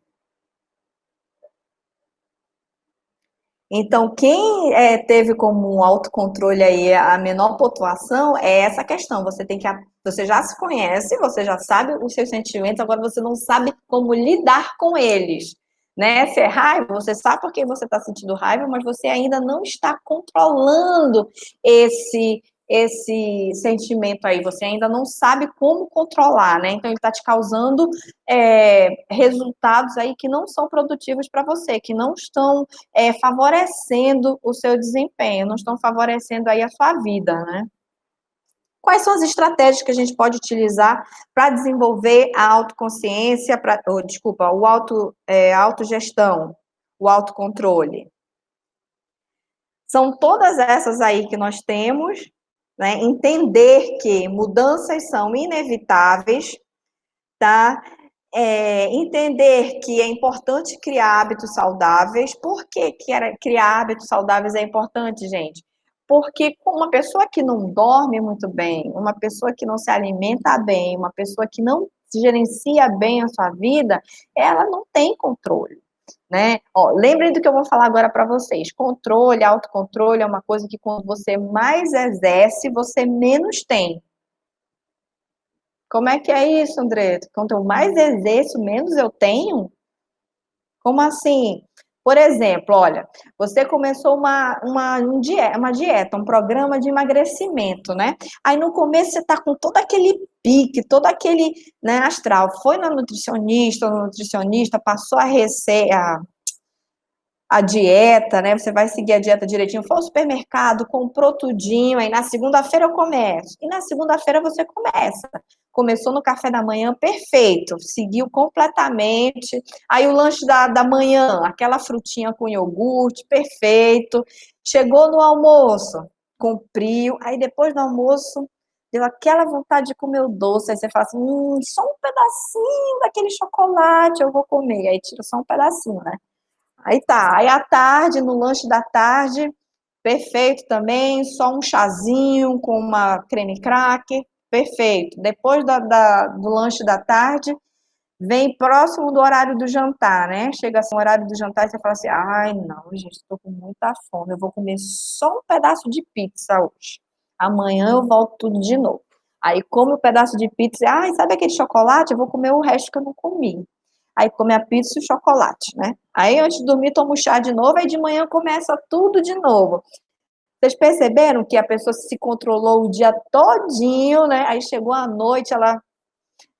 Então, quem teve como autocontrole aí a menor pontuação é essa questão. Você já se conhece, você já sabe os seus sentimentos, agora você não sabe como lidar com eles. Né? Se é raiva, você sabe por que você está sentindo raiva, mas você ainda não está controlando esse sentimento aí, você ainda não sabe como controlar, né? Então ele está te causando resultados aí que não são produtivos para você, que não estão favorecendo o seu desempenho, não estão favorecendo aí a sua vida, né? Quais são as estratégias que a gente pode utilizar para desenvolver a autoconsciência, autogestão, o autocontrole? São todas essas aí que nós temos, né? Entender que mudanças são inevitáveis, tá? Entender que é importante criar hábitos saudáveis. Por que criar hábitos saudáveis é importante, gente? Porque uma pessoa que não dorme muito bem, uma pessoa que não se alimenta bem, uma pessoa que não gerencia bem a sua vida, ela não tem controle. Né? Lembrem do que eu vou falar agora para vocês. Controle, autocontrole é uma coisa que quando você mais exerce, você menos tem. Como é que é isso, André? Quanto eu mais exerço, menos eu tenho? Como assim? Por exemplo, olha, você começou uma dieta, um programa de emagrecimento, né? Aí no começo você tá com todo aquele pique, todo aquele, né, astral. Foi na nutricionista, no nutricionista, passou a dieta, né? Você vai seguir a dieta direitinho. Foi ao supermercado, comprou tudinho. Aí na segunda-feira eu começo. E na segunda-feira você começa. Começou no café da manhã, perfeito. Seguiu completamente. Aí o lanche da manhã, aquela frutinha com iogurte, perfeito. Chegou no almoço, cumpriu. Aí depois do almoço, deu aquela vontade de comer o doce. Aí você fala assim, só um pedacinho daquele chocolate eu vou comer. Aí tira só um pedacinho, né? Aí tá, aí à tarde, no lanche da tarde, perfeito também, só um chazinho com uma creme cracker, perfeito. Depois do lanche da tarde, vem próximo do horário do jantar, né? Chega assim o horário do jantar e você fala assim, ai não, gente, estou com muita fome, eu vou comer só um pedaço de pizza hoje. Amanhã eu volto tudo de novo. Aí come o pedaço de pizza, ai, sabe aquele chocolate? Eu vou comer o resto que eu não comi. Aí come a pizza e o chocolate, né? Aí antes de dormir toma um chá de novo, aí de manhã começa tudo de novo. Vocês perceberam que a pessoa se controlou o dia todinho, né? Aí chegou a noite, ela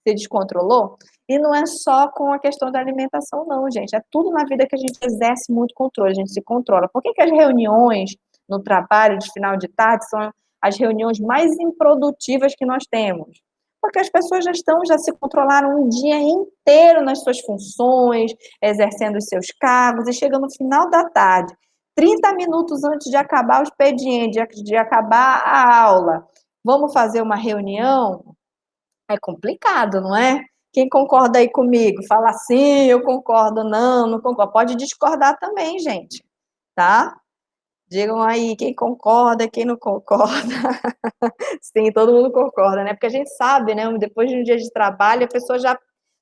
se descontrolou? E não é só com a questão da alimentação, não, gente. É tudo na vida que a gente exerce muito controle, a gente se controla. Por que as reuniões no trabalho de final de tarde são as reuniões mais improdutivas que nós temos? Porque as pessoas já se controlaram um dia inteiro nas suas funções, exercendo os seus cargos, e chega no final da tarde, 30 minutos antes de acabar o expediente, de acabar a aula, vamos fazer uma reunião? É complicado, não é? Quem concorda aí comigo? Fala sim, eu concordo, não concordo. Pode discordar também, gente, tá? Digam aí quem concorda, quem não concorda. Sim, todo mundo concorda, né? Porque a gente sabe, né? Depois de um dia de trabalho, a pessoa já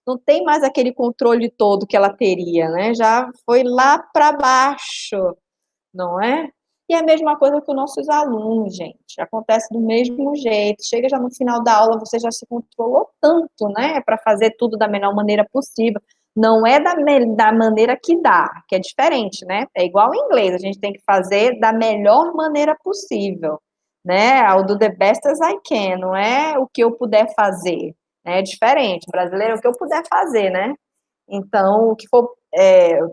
não tem mais aquele controle todo que ela teria, né? Já foi lá para baixo, não é? E é a mesma coisa com nossos alunos, gente. Acontece do mesmo jeito. Chega já no final da aula, você já se controlou tanto, né? Para fazer tudo da melhor maneira possível. Não é da maneira que dá, que é diferente, né? É igual em inglês, a gente tem que fazer da melhor maneira possível, né? O do the best as I can, não é o que eu puder fazer, né? É diferente. O brasileiro é o que eu puder fazer, né? Então, o que for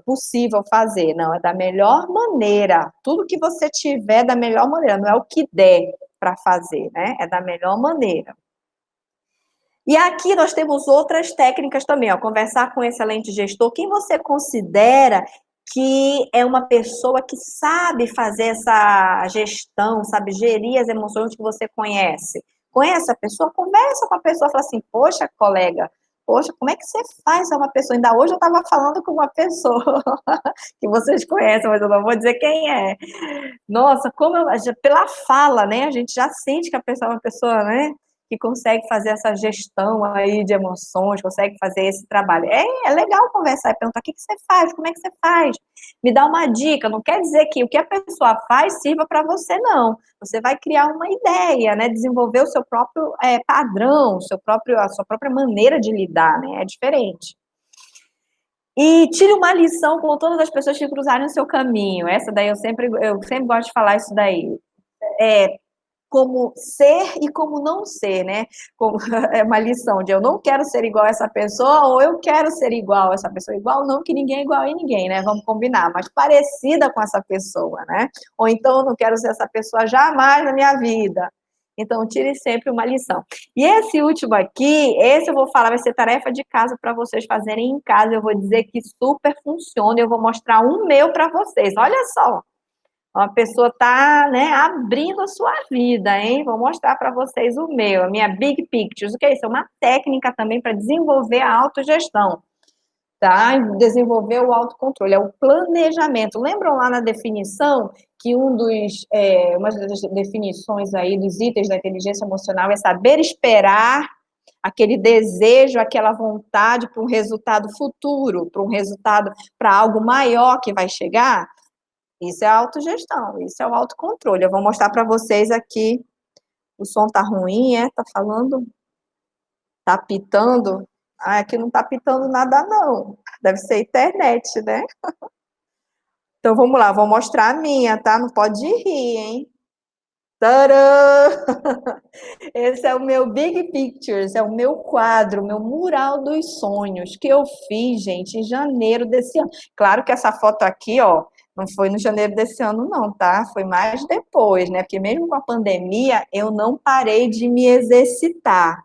possível fazer, não, é da melhor maneira. Tudo que você tiver da melhor maneira, não é o que der para fazer, né? É da melhor maneira. E aqui nós temos outras técnicas também, ó, conversar com um excelente gestor. Quem você considera que é uma pessoa que sabe fazer essa gestão, sabe gerir as emoções que você conhece? Conhece a pessoa? Conversa com a pessoa, fala assim, poxa, colega, poxa, como é que você faz uma pessoa? Ainda hoje eu estava falando com uma pessoa que vocês conhecem, mas eu não vou dizer quem é. Nossa, pela fala, né? A gente já sente que a pessoa é uma pessoa, né? Que consegue fazer essa gestão aí de emoções, consegue fazer esse trabalho. É legal conversar e perguntar o que você faz, como é que você faz? Me dá uma dica, não quer dizer que o que a pessoa faz sirva para você, não. Você vai criar uma ideia, né? Desenvolver o seu próprio padrão, a sua própria maneira de lidar, né? É diferente. E tire uma lição com todas as pessoas que cruzarem o seu caminho. Essa daí eu sempre gosto de falar isso daí. Como ser e como não ser, né? Como, é uma lição de eu não quero ser igual a essa pessoa ou eu quero ser igual a essa pessoa. Igual não, que ninguém é igual a ninguém, né? Vamos combinar, mas parecida com essa pessoa, né? Ou então eu não quero ser essa pessoa jamais na minha vida. Então, tire sempre uma lição. E esse último aqui, esse eu vou falar, vai ser tarefa de casa para vocês fazerem em casa. Eu vou dizer que super funciona. Eu vou mostrar um meu para vocês. Olha só. Uma pessoa está, né, abrindo a sua vida, hein? Vou mostrar para vocês o meu, a minha Big Pictures. O que é isso? É uma técnica também para desenvolver a autogestão, tá? Desenvolver o autocontrole, é o planejamento. Lembram lá na definição que uma das definições aí dos itens da inteligência emocional é saber esperar aquele desejo, aquela vontade para um resultado futuro, para um resultado, para algo maior que vai chegar? Isso é a autogestão, isso é o autocontrole. Eu vou mostrar para vocês aqui. O som tá ruim, tá falando? Tá pitando? Ah, aqui não tá pitando nada, não. Deve ser internet, né? Então vamos lá, vou mostrar a minha, tá? Não pode rir, hein? Tadã! Esse é o meu Big Pictures, é o meu quadro, meu mural dos sonhos, que eu fiz, gente, em janeiro desse ano. Claro que essa foto aqui, ó, não foi no janeiro desse ano, não, tá? Foi mais depois, né? Porque mesmo com a pandemia, eu não parei de me exercitar.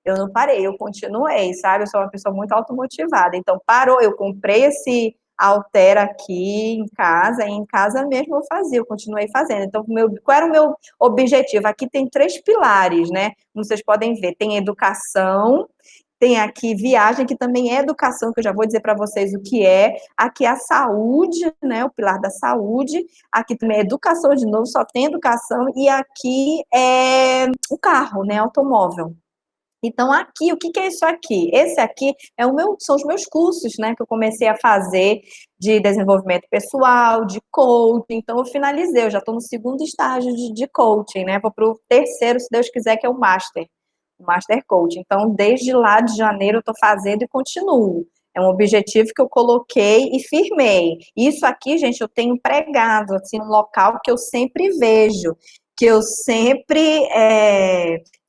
Eu não parei, eu continuei, sabe? Eu sou uma pessoa muito automotivada. Então, parou, eu comprei esse Altera aqui em casa, e em casa mesmo eu fazia, eu continuei fazendo. Então, qual era o meu objetivo? Aqui tem 3 pilares, né? Como vocês podem ver, tem educação, tem aqui viagem, que também é educação, que eu já vou dizer para vocês o que é. Aqui a saúde, né? O pilar da saúde. Aqui também é educação, de novo, só tem educação. E aqui é o carro, né? Automóvel. Então, aqui, o que é isso aqui? Esse aqui são os meus cursos, né, que eu comecei a fazer de desenvolvimento pessoal, de coaching. Então, eu finalizei, eu já estou no segundo estágio de coaching, né? Vou para o terceiro, se Deus quiser, que é o Master Coaching. Então, desde lá de janeiro, eu estou fazendo e continuo. É um objetivo que eu coloquei e firmei. Isso aqui, gente, eu tenho pregado, assim, um local que eu sempre vejo, que eu sempre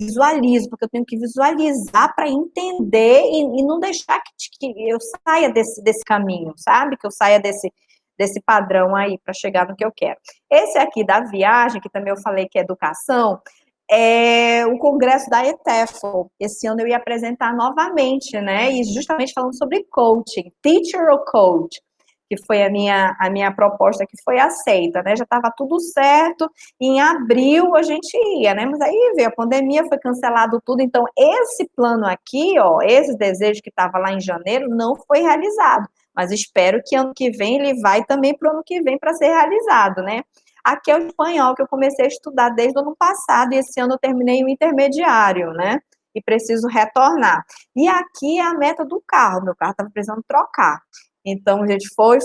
visualizo, porque eu tenho que visualizar para entender e não deixar que eu saia desse caminho, sabe? Que eu saia desse padrão aí para chegar no que eu quero. Esse aqui da viagem, que também eu falei que é educação, é o congresso da ETEFL. Esse ano eu ia apresentar novamente, né? E justamente falando sobre coaching, teacher ou coach, que foi a minha proposta que foi aceita, né? Já estava tudo certo, e em abril a gente ia, né? Mas aí veio a pandemia, foi cancelado tudo, então esse plano aqui, ó, esse desejo que estava lá em janeiro, não foi realizado, mas espero que ano que vem ele vai também para o ano que vem para ser realizado, né? Aqui é o espanhol que eu comecei a estudar desde o ano passado, e esse ano eu terminei o intermediário, né? E preciso retornar. E aqui é a meta do carro, meu carro estava precisando trocar. Então, a gente foi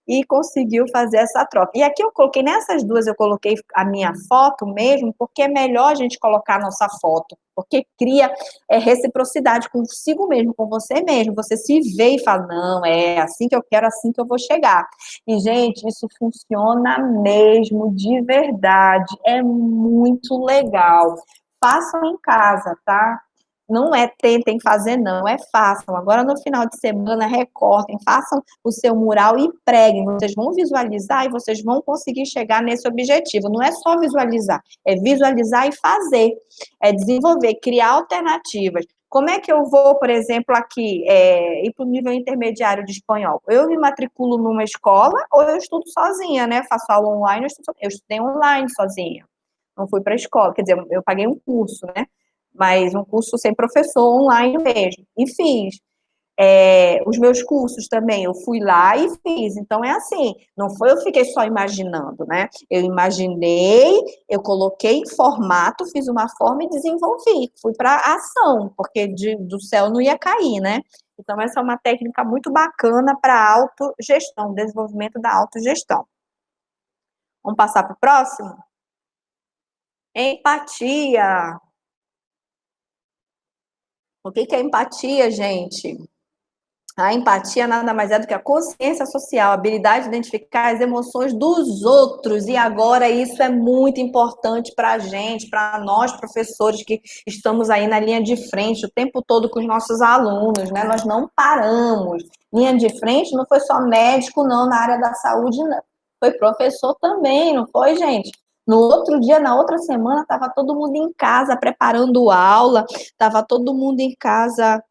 e conseguiu fazer essa troca. E aqui eu coloquei, nessas duas eu coloquei a minha foto mesmo, porque é melhor a gente colocar a nossa foto, porque cria reciprocidade consigo mesmo, com você mesmo. Você se vê e fala, não, é assim que eu quero, assim que eu vou chegar. E, gente, isso funciona mesmo, de verdade. É muito legal. Façam em casa, tá? não é tentem fazer, não, é façam. Agora, no final de semana, recortem, façam o seu mural e preguem. Vocês vão visualizar e vocês vão conseguir chegar nesse objetivo. Não é só visualizar, é visualizar e fazer. É desenvolver, criar alternativas. Como é que eu vou, por exemplo, aqui, ir para o nível intermediário de espanhol? Eu me matriculo numa escola ou eu estudo sozinha, né? Faço aula online, eu estudei online sozinha. Não fui para a escola, quer dizer, eu paguei um curso, né? Mas um curso sem professor, online mesmo. E fiz. Os meus cursos também, eu fui lá e fiz. Então, é assim, não foi eu fiquei só imaginando, né? Eu imaginei, eu coloquei em formato, fiz uma forma e desenvolvi. Fui para ação, porque do céu não ia cair, né? Então, essa é uma técnica muito bacana para autogestão, desenvolvimento da autogestão. Vamos passar para o próximo? Empatia. O que é empatia, gente? A empatia nada mais é do que a consciência social, a habilidade de identificar as emoções dos outros. E agora isso é muito importante para a gente, para nós professores que estamos aí na linha de frente o tempo todo com os nossos alunos, né? Nós não paramos. Linha de frente não foi só médico, não, na área da saúde, não. Foi professor também, não foi, gente? No outro dia, na outra semana, estava todo mundo em casa preparando aula, estava todo mundo em casa.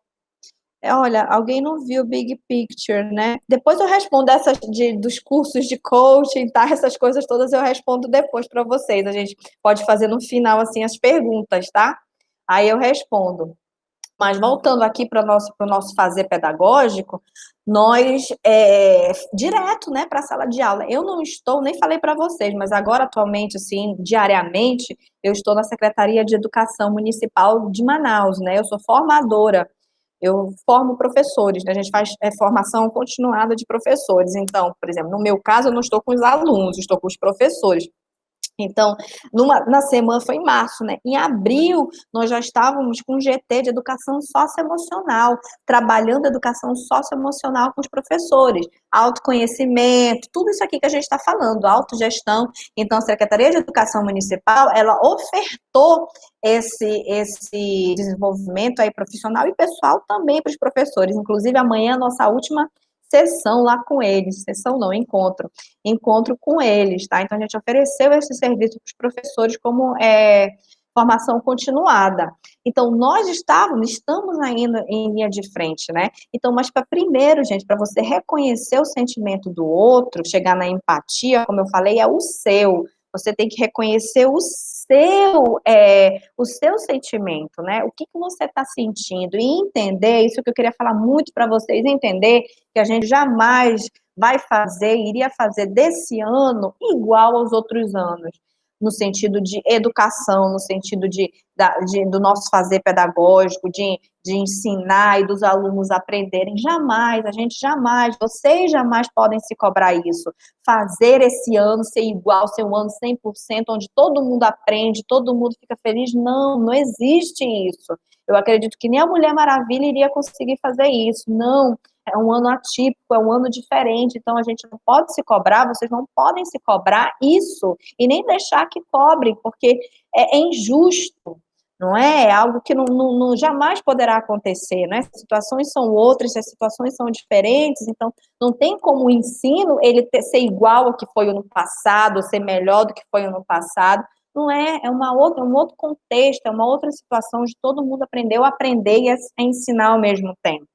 Olha, alguém não viu o Big Picture, né? Depois eu respondo essas dos cursos de coaching, tá? Essas coisas todas eu respondo depois para vocês. A gente pode fazer no final, assim, as perguntas, tá? Aí eu respondo. Mas voltando aqui para o nosso fazer pedagógico, nós, direto, né, para a sala de aula. Eu não estou, nem falei para vocês, mas agora, atualmente, assim, diariamente, eu estou na Secretaria de Educação Municipal de Manaus, né? Eu sou formadora. Eu formo professores, né? A gente faz formação continuada de professores. Então, por exemplo, no meu caso, eu não estou com os alunos, estou com os professores. Então, na semana, foi em março, né? Em abril, nós já estávamos com um GT de educação socioemocional, trabalhando educação socioemocional com os professores, autoconhecimento, tudo isso aqui que a gente está falando, autogestão. Então, a Secretaria de Educação Municipal, ela ofertou esse desenvolvimento aí profissional e pessoal também para os professores. Inclusive, amanhã, a nossa última sessão lá com eles, sessão não, encontro com eles, tá? Então, a gente ofereceu esse serviço para os professores como formação continuada. Então, nós estamos ainda em linha de frente, né? Então, mas para primeiro, gente, para você reconhecer o sentimento do outro, chegar na empatia, como eu falei, é o seu. Você tem que reconhecer o seu sentimento, né? O que você está sentindo e entender, isso que eu queria falar muito para vocês, entender que a gente jamais iria fazer desse ano igual aos outros anos, no sentido de educação, no sentido do nosso fazer pedagógico, de ensinar e dos alunos aprenderem. Jamais, vocês jamais podem se cobrar isso. Fazer esse ano ser igual, ser um ano 100%, onde todo mundo aprende, todo mundo fica feliz. Não, não existe isso. Eu acredito que nem a Mulher Maravilha iria conseguir fazer isso. Não, é um ano atípico, é um ano diferente, então a gente não pode se cobrar, vocês não podem se cobrar isso, e nem deixar que cobrem, porque é injusto, não é? É algo que não jamais poderá acontecer, né? As situações são outras, as situações são diferentes, então não tem como o ensino ele ser igual ao que foi o ano passado, ou ser melhor do que foi o ano passado. Não é, um outro contexto, é uma outra situação de todo mundo aprendeu a aprender e a ensinar ao mesmo tempo.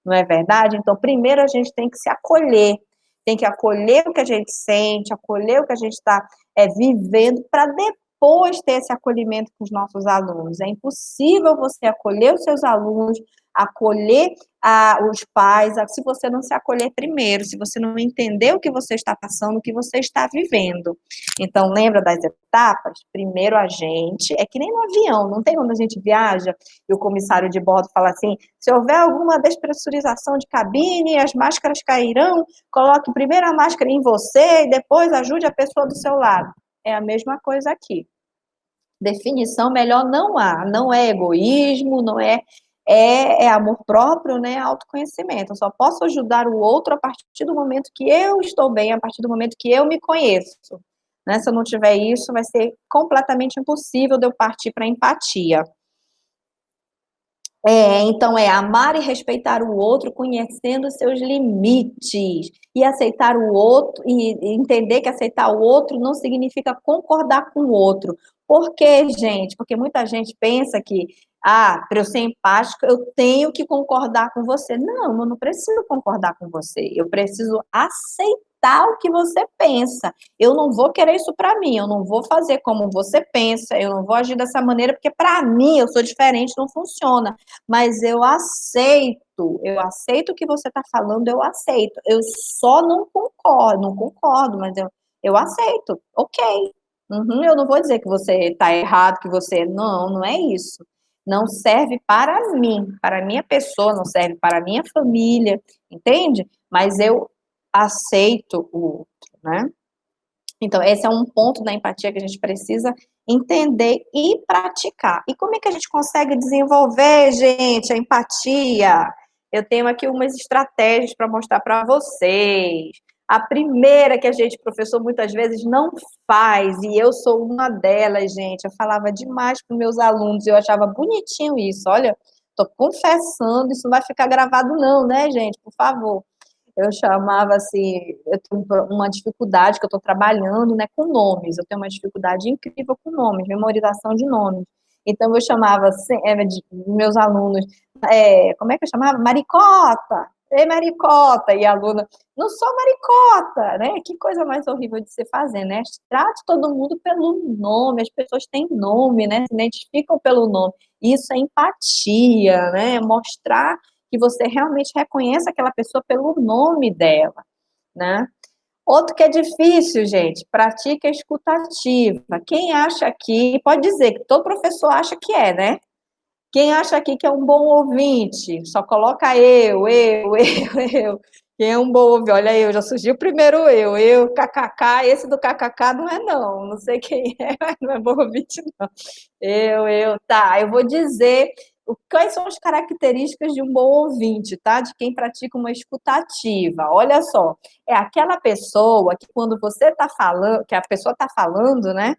Não é verdade? Então, primeiro a gente tem que se acolher, tem que acolher o que a gente sente, acolher o que a gente está vivendo, para depois ter esse acolhimento com os nossos alunos. É impossível você acolher os seus alunos, acolher os pais, se você não se acolher primeiro, se você não entender o que você está passando, o que você está vivendo. Então, lembra das etapas? Primeiro a gente, é que nem no avião, não tem quando a gente viaja e o comissário de bordo fala assim, se houver alguma despressurização de cabine, as máscaras cairão, coloque primeiro a máscara em você e depois ajude a pessoa do seu lado. É a mesma coisa aqui. Definição melhor não há, não é egoísmo, não é amor próprio, né? É autoconhecimento. Eu só posso ajudar o outro a partir do momento que eu estou bem, a partir do momento que eu me conheço. Né? Se eu não tiver isso, vai ser completamente impossível de eu partir para a empatia. Então é amar e respeitar o outro, conhecendo seus limites. E aceitar o outro, e entender que aceitar o outro não significa concordar com o outro. Por quê, gente? Porque muita gente pensa que, para eu ser empática, eu tenho que concordar com você. Não, eu não preciso concordar com você. Eu preciso aceitar o que você pensa. Eu não vou querer isso para mim, eu não vou fazer como você pensa, eu não vou agir dessa maneira, porque para mim eu sou diferente, não funciona. Mas eu aceito o que você está falando, eu aceito. Eu só não concordo, mas eu aceito, ok. Uhum, eu não vou dizer que você está errado, que você. Não, não é isso. Não serve para mim, para a minha pessoa, não serve para a minha família, entende? Mas eu aceito o outro, né? Então, esse é um ponto da empatia que a gente precisa entender e praticar. E como é que a gente consegue desenvolver, gente, a empatia? Eu tenho aqui umas estratégias para mostrar para vocês. A primeira que a gente, professor, muitas vezes não faz, e eu sou uma delas, gente. Eu falava demais para os meus alunos, eu achava bonitinho isso. Olha, estou confessando, isso não vai ficar gravado, não, né, gente? Por favor. Eu chamava assim, eu tenho uma dificuldade que eu estou trabalhando, né, com nomes. Eu tenho uma dificuldade incrível com nomes, memorização de nomes. Então eu chamava de meus alunos, como é que eu chamava? Maricota! Ei, maricota! E a aluna, não sou maricota, né? Que coisa mais horrível de se fazer, né? Trate todo mundo pelo nome, as pessoas têm nome, né? Se identificam pelo nome. Isso é empatia, né? Mostrar que você realmente reconheça aquela pessoa pelo nome dela, né? Outro que é difícil, gente, pratique a escutativa. Quem acha aqui, pode dizer que todo professor acha que é, né? Quem acha aqui que é um bom ouvinte, só coloca eu. Quem é um bom ouvinte? Olha eu, já surgiu primeiro kkk, esse do kkk não é não sei quem é, mas não é bom ouvinte não. Tá, eu vou dizer quais são as características de um bom ouvinte, tá? De quem pratica uma escutativa. Olha só, é aquela pessoa que quando você está falando, que a pessoa está falando, né?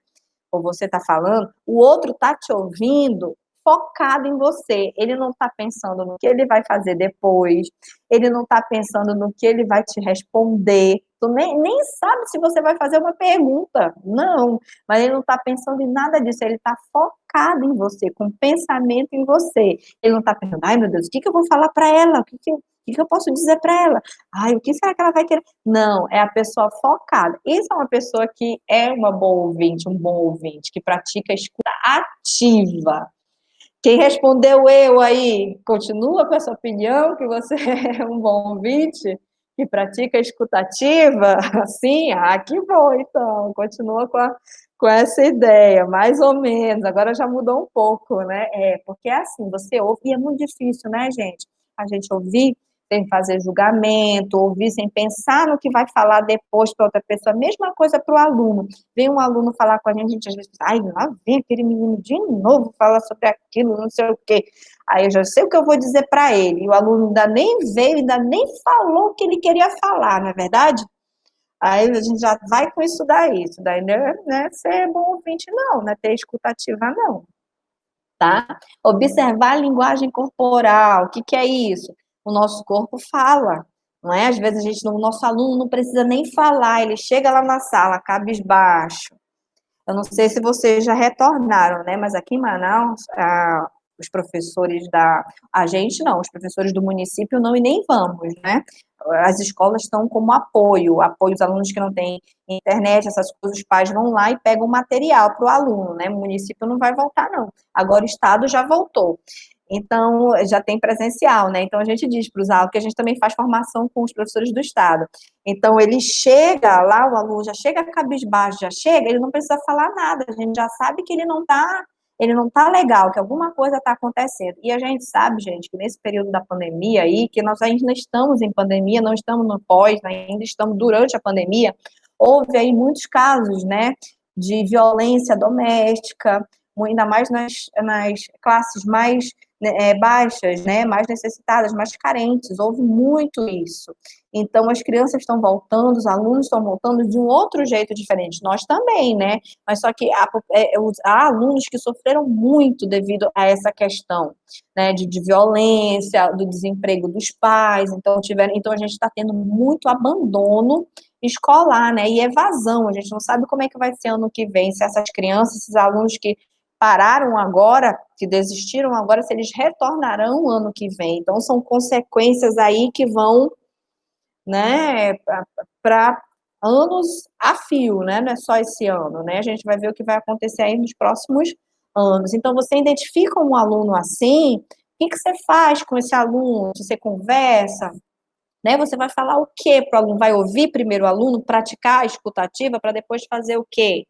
Ou você está falando, o outro está te ouvindo focado em você. Ele não está pensando no que ele vai fazer depois, ele não está pensando no que ele vai te responder. Tu nem sabe se você vai fazer uma pergunta, não, mas ele não está pensando em nada disso, ele está focado em você, com pensamento em você. Ele não está pensando, ai meu Deus, o que eu vou falar para ela? O que eu posso dizer para ela? Ai, o que será que ela vai querer? Não, é a pessoa focada. Isso é uma pessoa que é uma boa ouvinte, um bom ouvinte, que pratica a escuta ativa. Quem respondeu eu aí, continua com essa opinião que você é um bom ouvinte, que pratica a escutativa? Sim, que bom, então, continua com essa ideia, mais ou menos, agora já mudou um pouco, né? Porque é assim, você ouve, e é muito difícil, né, gente? A gente ouvir sem fazer julgamento, ouvir sem pensar no que vai falar depois para outra pessoa. Mesma coisa para o aluno. Vem um aluno falar com a gente às vezes, ai, lá vem aquele menino de novo falar sobre aquilo, não sei o quê. Aí eu já sei o que eu vou dizer para ele. E o aluno ainda nem veio, ainda nem falou o que ele queria falar, não é verdade? Aí a gente já vai com isso daí. Isso daí não é ser bom ouvinte, não é ter escutativa, não. Tá? Observar a linguagem corporal. O que é isso? O nosso corpo fala, não é? Às vezes o nosso aluno não precisa nem falar, ele chega lá na sala, cabisbaixo. Eu não sei se vocês já retornaram, né? Mas aqui em Manaus, os professores a gente não, os professores do município não e nem vamos, né? As escolas estão como apoio os alunos que não têm internet, essas coisas, os pais vão lá e pegam material para o aluno, né? O município não vai voltar, não. Agora o estado já voltou. Então, já tem presencial, né? Então, a gente diz para os alunos que a gente também faz formação com os professores do estado. Então, ele chega lá, o aluno já chega cabisbaixo, já chega, ele não precisa falar nada, a gente já sabe que ele não tá legal, que alguma coisa está acontecendo. E a gente sabe, gente, que nesse período da pandemia aí, que nós ainda estamos em pandemia, não estamos no pós, ainda estamos durante a pandemia, houve aí muitos casos, né, de violência doméstica, ainda mais nas classes mais baixas, né, mais necessitadas, mais carentes, houve muito isso. Então, as crianças estão voltando, os alunos estão voltando de um outro jeito diferente, nós também, né, mas só que há alunos que sofreram muito devido a essa questão, né, de violência, do desemprego dos pais, então a gente está tendo muito abandono escolar, né, e evasão, a gente não sabe como é que vai ser ano que vem, se essas crianças, esses alunos que pararam agora, que desistiram agora, se eles retornarão ano que vem. Então, são consequências aí que vão, né, para anos a fio, né, não é só esse ano, né, a gente vai ver o que vai acontecer aí nos próximos anos. Então, você identifica um aluno assim, o que você faz com esse aluno? Você conversa, né, você vai falar o quê para o aluno? Vai ouvir primeiro o aluno, praticar a escutativa, para depois fazer o quê?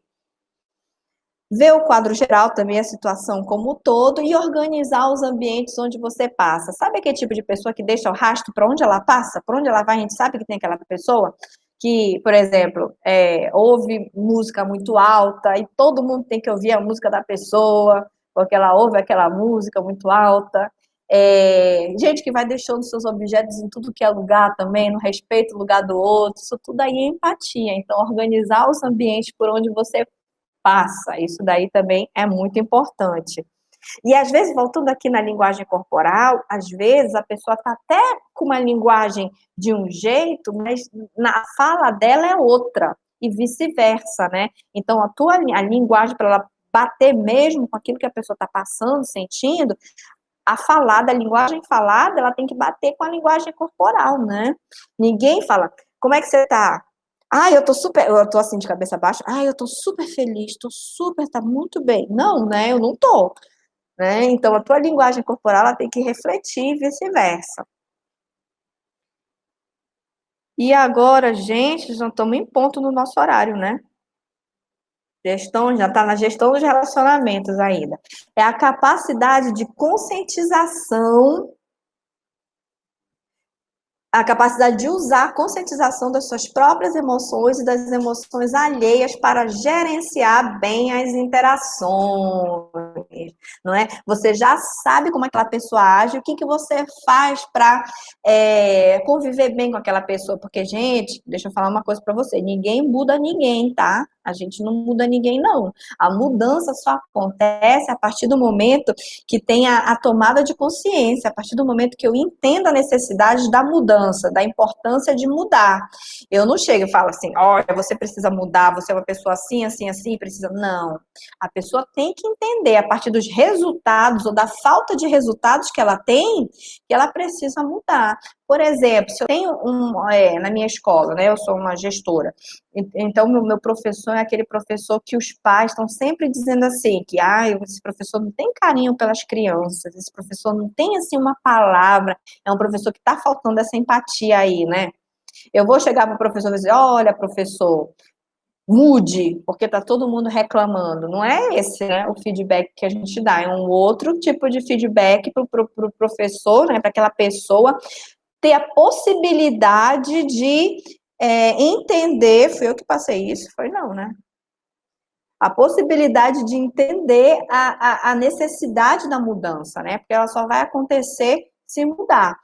Ver o quadro geral também, a situação como um todo, e organizar os ambientes onde você passa. Sabe aquele tipo de pessoa que deixa o rastro para onde ela passa? Para onde ela vai, a gente sabe que tem aquela pessoa que, por exemplo, ouve música muito alta e todo mundo tem que ouvir a música da pessoa, porque ela ouve aquela música muito alta. Gente que vai deixando seus objetos em tudo que é lugar também, não respeita o lugar do outro, isso tudo aí é empatia. Então, organizar os ambientes por onde você passa, isso daí também é muito importante. E às vezes, voltando aqui na linguagem corporal, às vezes a pessoa está até com uma linguagem de um jeito, mas na fala dela é outra, e vice-versa, né? Então, a linguagem, para ela bater mesmo com aquilo que a pessoa está passando, sentindo, a linguagem falada, ela tem que bater com a linguagem corporal, né? Ninguém fala, como é que você está? Eu tô assim de cabeça baixa. Eu tô super feliz, tá muito bem. Não, né? Eu não tô, né? Então a tua linguagem corporal ela tem que refletir e vice-versa. E agora, gente, já estamos em ponto no nosso horário, né? Já está na gestão dos relacionamentos ainda. É a capacidade de conscientização, a capacidade de usar a conscientização das suas próprias emoções e das emoções alheias para gerenciar bem as interações, não é? Você já sabe como aquela pessoa age, o que você faz para conviver bem com aquela pessoa, porque, gente, deixa eu falar uma coisa para você, ninguém muda ninguém, tá? A gente não muda ninguém, não. A mudança só acontece a partir do momento que tem a tomada de consciência, a partir do momento que eu entendo a necessidade da mudança, da importância de mudar. Eu não chego e falo assim, olha, você precisa mudar, você é uma pessoa assim, assim, assim, precisa... Não. A pessoa tem que entender, a partir dos resultados ou da falta de resultados que ela tem, que ela precisa mudar. Por exemplo, se eu tenho na minha escola, né, eu sou uma gestora, então meu professor é aquele professor que os pais estão sempre dizendo assim, que esse professor não tem carinho pelas crianças, esse professor não tem assim uma palavra, é um professor que está faltando essa empatia aí, né? Eu vou chegar para o professor e dizer, olha, professor, mude, porque está todo mundo reclamando. Não é esse, né, o feedback que a gente dá, é um outro tipo de feedback para o professor, né, para aquela pessoa ter a possibilidade de entender, fui eu que passei isso? Foi não, né? A possibilidade de entender a necessidade da mudança, né? Porque ela só vai acontecer se mudar.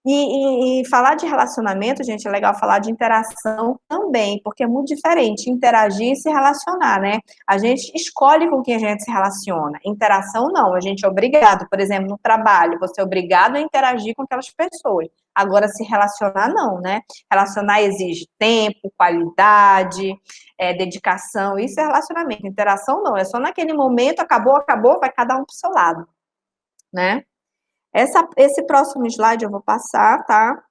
E falar de relacionamento, gente, é legal falar de interação também, porque é muito diferente interagir e se relacionar, né? A gente escolhe com quem a gente se relaciona. Interação, não, a gente é obrigado. Por exemplo, no trabalho, você é obrigado a interagir com aquelas pessoas. Agora, se relacionar, não, né? Relacionar exige tempo, qualidade, dedicação, isso é relacionamento. Interação, não, é só naquele momento, acabou, vai cada um pro seu lado, né? Esse próximo slide eu vou passar, tá?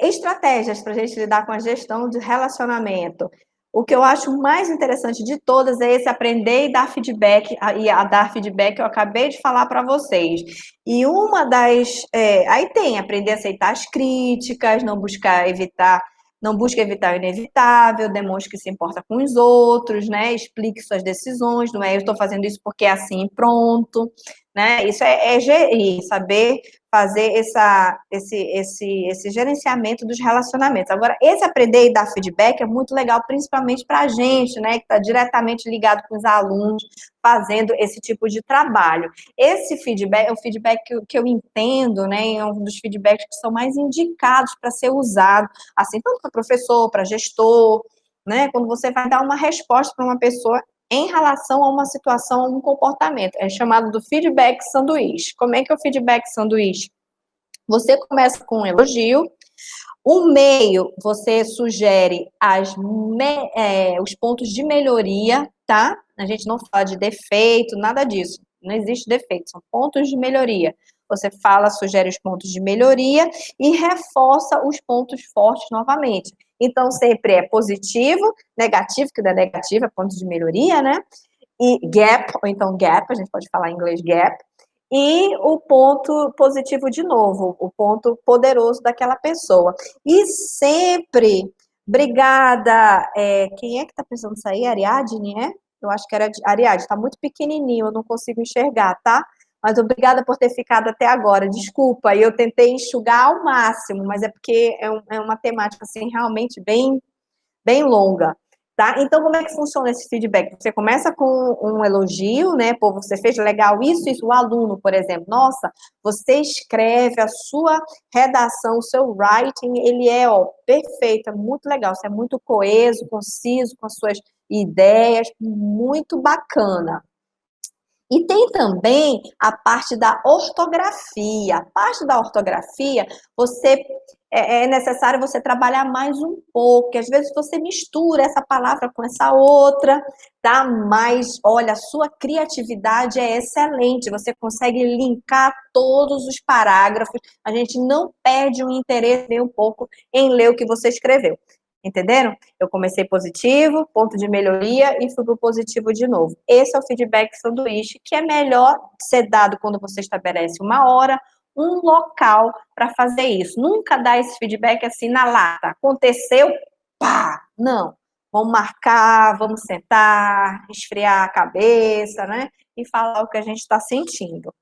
Estratégias para a gente lidar com a gestão de relacionamento. O que eu acho mais interessante de todas é esse aprender e dar feedback, a dar feedback, eu acabei de falar para vocês. E uma das... aí tem aprender a aceitar as críticas, não busque evitar o inevitável, demonstre que se importa com os outros, né? Explique suas decisões, não é eu estou fazendo isso porque é assim, pronto, né? Isso é gerir, saber fazer esse gerenciamento dos relacionamentos. Agora, esse aprender e dar feedback é muito legal, principalmente para a gente, né, que está diretamente ligado com os alunos, fazendo esse tipo de trabalho. Esse feedback é o feedback que eu entendo, né, é um dos feedbacks que são mais indicados para ser usado, assim, tanto para professor, para gestor, né, quando você vai dar uma resposta para uma pessoa em relação a uma situação, a um comportamento. É chamado do feedback sanduíche. Como é que é o feedback sanduíche? Você começa com um elogio, o meio você sugere os pontos de melhoria, tá? A gente não fala de defeito, nada disso. Não existe defeito, são pontos de melhoria. Você fala, sugere os pontos de melhoria e reforça os pontos fortes novamente. Então, sempre é positivo, negativo, que não é negativo, é ponto de melhoria, né? E gap, ou então gap, a gente pode falar em inglês gap, e o ponto positivo de novo, o ponto poderoso daquela pessoa. E sempre, obrigada, quem é que tá precisando sair? Ariadne, é? Eu acho que era Ariadne, tá muito pequenininho, eu não consigo enxergar, tá? Mas obrigada por ter ficado até agora. Desculpa, eu tentei enxugar ao máximo, mas é porque é uma temática assim realmente bem longa. Tá? Então, como é que funciona esse feedback? Você começa com um elogio, né? Pô, você fez legal isso. O aluno, por exemplo, nossa, você escreve a sua redação, o seu writing, ele é, ó, perfeito, é muito legal, você é muito coeso, conciso com as suas ideias, muito bacana. E tem também a parte da ortografia. A parte da ortografia, é necessário você trabalhar mais um pouco, que às vezes você mistura essa palavra com essa outra, tá? Mas, olha, a sua criatividade é excelente, você consegue linkar todos os parágrafos, a gente não perde o interesse nem um pouco em ler o que você escreveu. Entenderam? Eu comecei positivo, ponto de melhoria e fui para o positivo de novo. Esse é o feedback sanduíche, que é melhor ser dado quando você estabelece uma hora, um local para fazer isso. Nunca dá esse feedback assim na lata. Aconteceu, pá! Não. Vamos marcar, vamos sentar, esfriar a cabeça, né? E falar o que a gente está sentindo.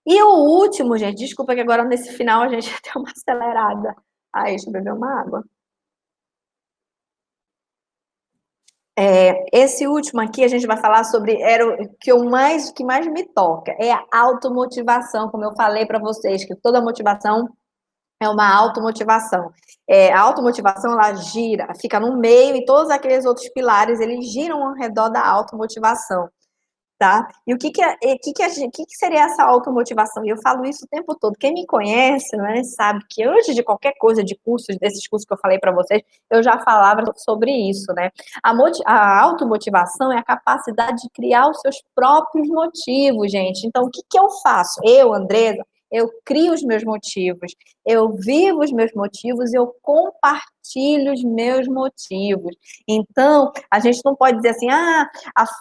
E o último, gente, desculpa que agora nesse final a gente deu uma acelerada. Ai, deixa eu beber uma água. Esse último aqui a gente vai falar sobre, era o que mais me toca, é a automotivação, como eu falei para vocês, que toda motivação é uma automotivação. A automotivação, ela gira, fica no meio e todos aqueles outros pilares, eles giram ao redor da automotivação. Tá? E o que seria essa automotivação? E eu falo isso o tempo todo. Quem me conhece, né, sabe que antes de qualquer coisa de cursos, desses cursos que eu falei para vocês, eu já falava sobre isso, né? A automotivação é a capacidade de criar os seus próprios motivos, gente. Então, o que eu faço? Eu, Andresa, eu crio os meus motivos, eu vivo os meus motivos, eu compartilho os meus motivos. Então, a gente não pode dizer assim,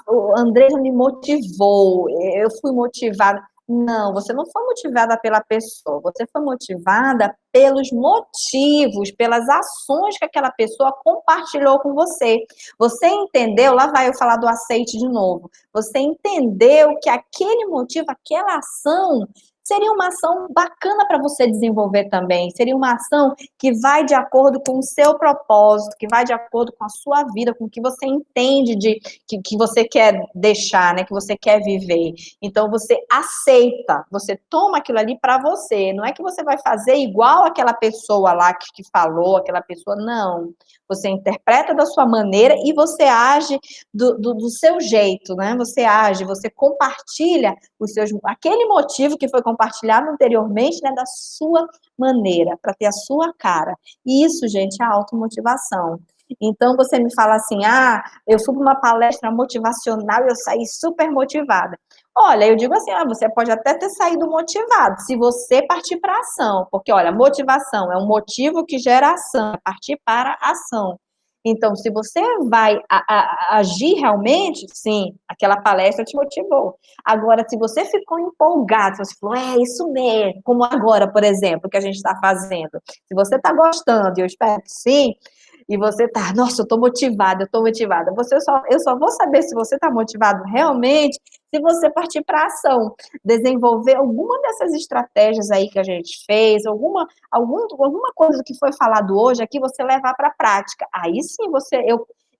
o Andresa me motivou, eu fui motivada. Não, você não foi motivada pela pessoa, você foi motivada pelos motivos, pelas ações que aquela pessoa compartilhou com você. Você entendeu? Lá vai eu falar do aceite de novo. Você entendeu que aquele motivo, aquela ação seria uma ação bacana para você desenvolver também. Seria uma ação que vai de acordo com o seu propósito, que vai de acordo com a sua vida, com o que você entende que você quer deixar, né? Que você quer viver. Então você aceita, você toma aquilo ali para você. Não é que você vai fazer igual aquela pessoa lá que falou, aquela pessoa, não. Você interpreta da sua maneira e você age do seu jeito, né? Você age, você compartilha aquele motivo que foi compartilhado anteriormente, né, da sua maneira, para ter a sua cara. E isso, gente, é a automotivação. Então, você me fala assim, eu fui para uma palestra motivacional e eu saí super motivada. Olha, eu digo assim, você pode até ter saído motivado, se você partir para a ação, porque, olha, motivação é um motivo que gera ação, é partir para a ação. Então, se você vai agir realmente, sim, aquela palestra te motivou. Agora, se você ficou empolgado, se você falou, isso mesmo, como agora, por exemplo, que a gente está fazendo. Se você está gostando, e eu espero que sim, e você tá, nossa, eu tô motivada. Eu só vou saber se você tá motivado realmente se você partir para ação, desenvolver alguma dessas estratégias aí que a gente fez, alguma coisa que foi falado hoje aqui, você levar para a prática. Aí sim,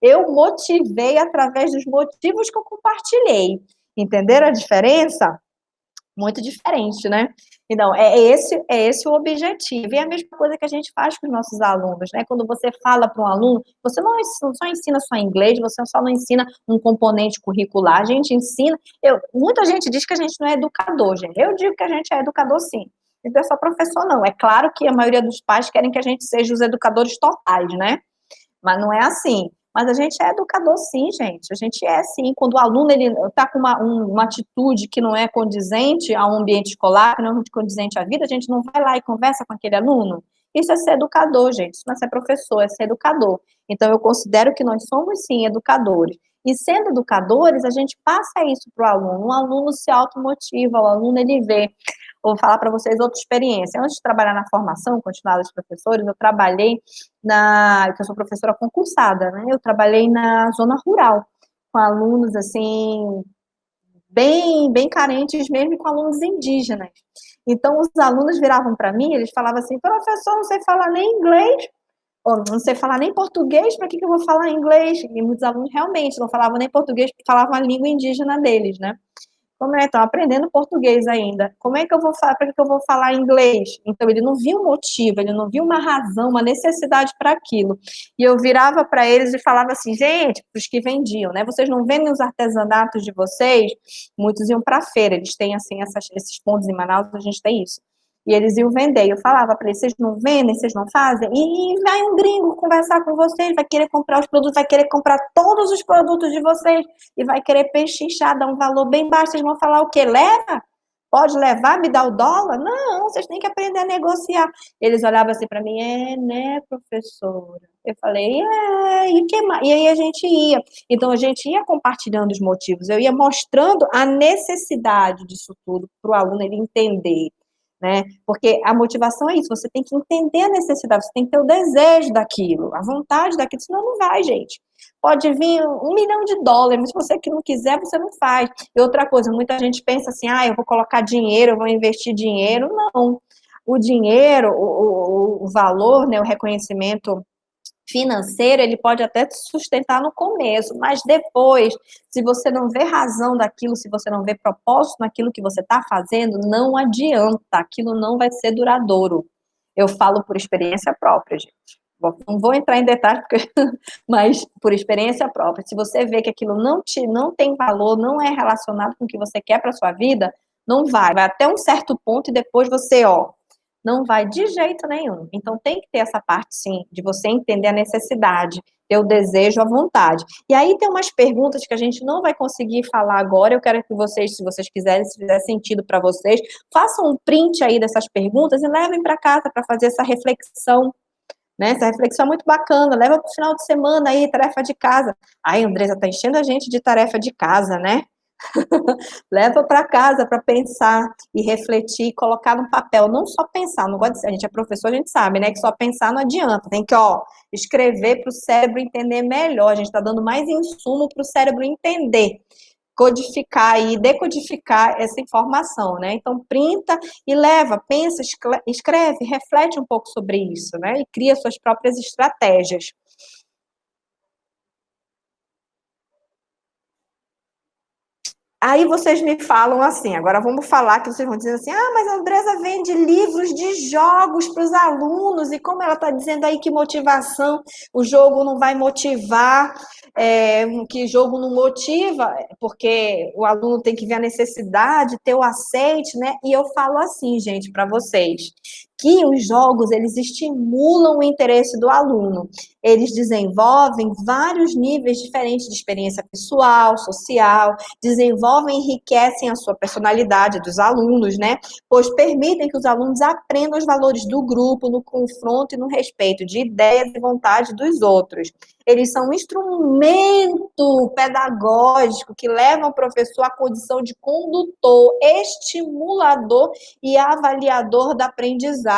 eu motivei através dos motivos que eu compartilhei. Entenderam a diferença? Muito diferente, né? Então, é esse o objetivo. E é a mesma coisa que a gente faz com os nossos alunos, né? Quando você fala para um aluno, você não só ensina só inglês, você só não ensina um componente curricular, a gente ensina. Muita gente diz que a gente não é educador, gente. Eu digo que a gente é educador, sim. Não é só professor, não. É claro que a maioria dos pais querem que a gente seja os educadores totais, né? Mas não é assim. Mas a gente é educador, sim, gente. A gente é, sim. Quando o aluno está com uma atitude que não é condizente ao ambiente escolar, que não é condizente à vida, a gente não vai lá e conversa com aquele aluno. Isso é ser educador, gente. Isso não é ser professor, é ser educador. Então, eu considero que nós somos, sim, educadores. E sendo educadores, a gente passa isso para o aluno. O aluno se automotiva, o aluno, ele vê. Vou falar para vocês outra experiência. Antes de trabalhar na formação continuada dos professores, eu trabalhei que eu sou professora concursada, né? Eu trabalhei na zona rural, com alunos, assim, bem carentes mesmo, e com alunos indígenas. Então, os alunos viravam para mim, eles falavam assim, professor, não sei falar nem inglês, ou não sei falar nem português, para que eu vou falar inglês? E muitos alunos realmente não falavam nem português, porque falavam a língua indígena deles, né? Como é? Estão aprendendo português ainda. Como é que eu vou falar? Para que eu vou falar inglês? Então, ele não viu um motivo, ele não viu uma razão, uma necessidade para aquilo. E eu virava para eles e falava assim, gente, para os que vendiam, né? Vocês não vendem os artesanatos de vocês? Muitos iam para a feira, eles têm, assim, esses pontos em Manaus, a gente tem isso. E eles iam vender. Eu falava para eles, vocês não vendem, vocês não fazem? E vai um gringo conversar com vocês, vai querer comprar os produtos, vai querer comprar todos os produtos de vocês e vai querer pechinchar, dar um valor bem baixo. Vocês vão falar o quê? Leva? Pode levar, me dá o dólar? Não, vocês têm que aprender a negociar. Eles olhavam assim para mim, né, professora? Eu falei, e que mais? E aí a gente ia. Então, a gente ia compartilhando os motivos, eu ia mostrando a necessidade disso tudo para o aluno ele entender, né? Porque a motivação é isso, você tem que entender a necessidade, você tem que ter o desejo daquilo, a vontade daquilo, senão não vai, gente. Pode vir $1 milhão, mas se você que não quiser, você não faz. E outra coisa, muita gente pensa assim, eu vou colocar dinheiro, eu vou investir dinheiro. Não. O dinheiro, o valor, né, o reconhecimento financeiro, ele pode até te sustentar no começo, mas depois, se você não vê razão daquilo, se você não vê propósito naquilo que você está fazendo, não adianta, aquilo não vai ser duradouro. Eu falo por experiência própria, gente. Não vou entrar em detalhes, mas por experiência própria. Se você vê que aquilo não tem valor, não é relacionado com o que você quer para sua vida, não vai. Vai até um certo ponto e depois você, não vai de jeito nenhum. Então, tem que ter essa parte, sim, de você entender a necessidade, ter o desejo, a vontade. E aí tem umas perguntas que a gente não vai conseguir falar agora. Eu quero que vocês, se vocês quiserem, se fizer sentido para vocês, façam um print aí dessas perguntas e levem para casa para fazer essa reflexão, né? Essa reflexão é muito bacana. Leva para o final de semana aí, tarefa de casa. Ai, Andresa, tá enchendo a gente de tarefa de casa, né? Leva para casa para pensar e refletir, colocar no papel, não só pensar, não gosto de, a gente é professor, a gente sabe, né, que só pensar não adianta, tem que, escrever para o cérebro entender melhor, a gente está dando mais insumo para o cérebro entender, codificar e decodificar essa informação, né, então printa e leva, pensa, escreve, reflete um pouco sobre isso, né, e cria suas próprias estratégias. Aí vocês me falam assim, agora vamos falar que vocês vão dizer assim, mas a Andresa vende livros de jogos para os alunos, e como ela está dizendo aí que motivação, o jogo não vai motivar, que jogo não motiva, porque o aluno tem que ver a necessidade, ter o aceite, né? E eu falo assim, gente, para vocês, que os jogos, eles estimulam o interesse do aluno. Eles desenvolvem vários níveis diferentes de experiência pessoal, social, desenvolvem e enriquecem a sua personalidade dos alunos, né? Pois permitem que os alunos aprendam os valores do grupo, no confronto e no respeito de ideias e vontade dos outros. Eles são um instrumento pedagógico que leva o professor à condição de condutor, estimulador e avaliador da aprendizagem.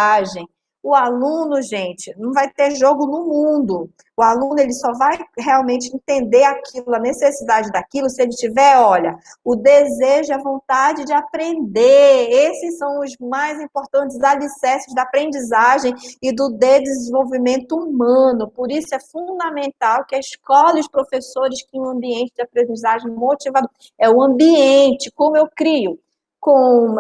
O aluno, gente, não vai ter jogo no mundo. O aluno, ele só vai realmente entender aquilo, a necessidade daquilo, se ele tiver, olha, o desejo, a vontade de aprender. Esses são os mais importantes alicerces da aprendizagem e do desenvolvimento humano. Por isso é fundamental que a escola e os professores criem um ambiente de aprendizagem motivador. É o ambiente, como eu crio, com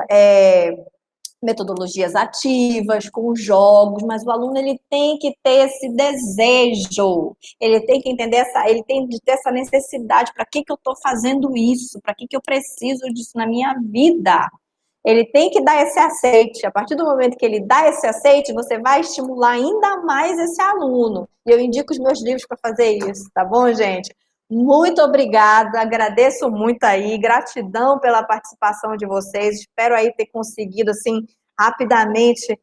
metodologias ativas, com jogos, mas o aluno ele tem que ter esse desejo, ele tem que entender ele tem que ter essa necessidade, para que eu estou fazendo isso, para que eu preciso disso na minha vida. Ele tem que dar esse aceite. A partir do momento que ele dá esse aceite, você vai estimular ainda mais esse aluno. E eu indico os meus livros para fazer isso, tá bom, gente? Muito obrigada, agradeço muito aí, gratidão pela participação de vocês, espero aí ter conseguido, assim, rapidamente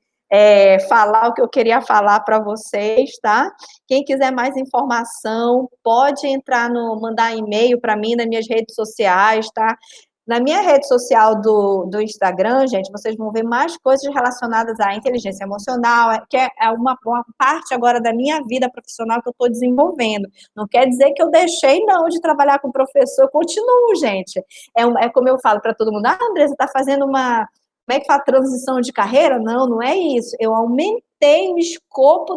falar o que eu queria falar para vocês, tá? Quem quiser mais informação, pode entrar mandar e-mail para mim nas minhas redes sociais, tá? Na minha rede social do Instagram, gente, vocês vão ver mais coisas relacionadas à inteligência emocional, que é uma parte agora da minha vida profissional que eu estou desenvolvendo. Não quer dizer que eu deixei, não, de trabalhar com professor, eu continuo, gente. É como eu falo para todo mundo, Andressa, está fazendo como é que faz transição de carreira? Não, não é isso. Eu aumentei o escopo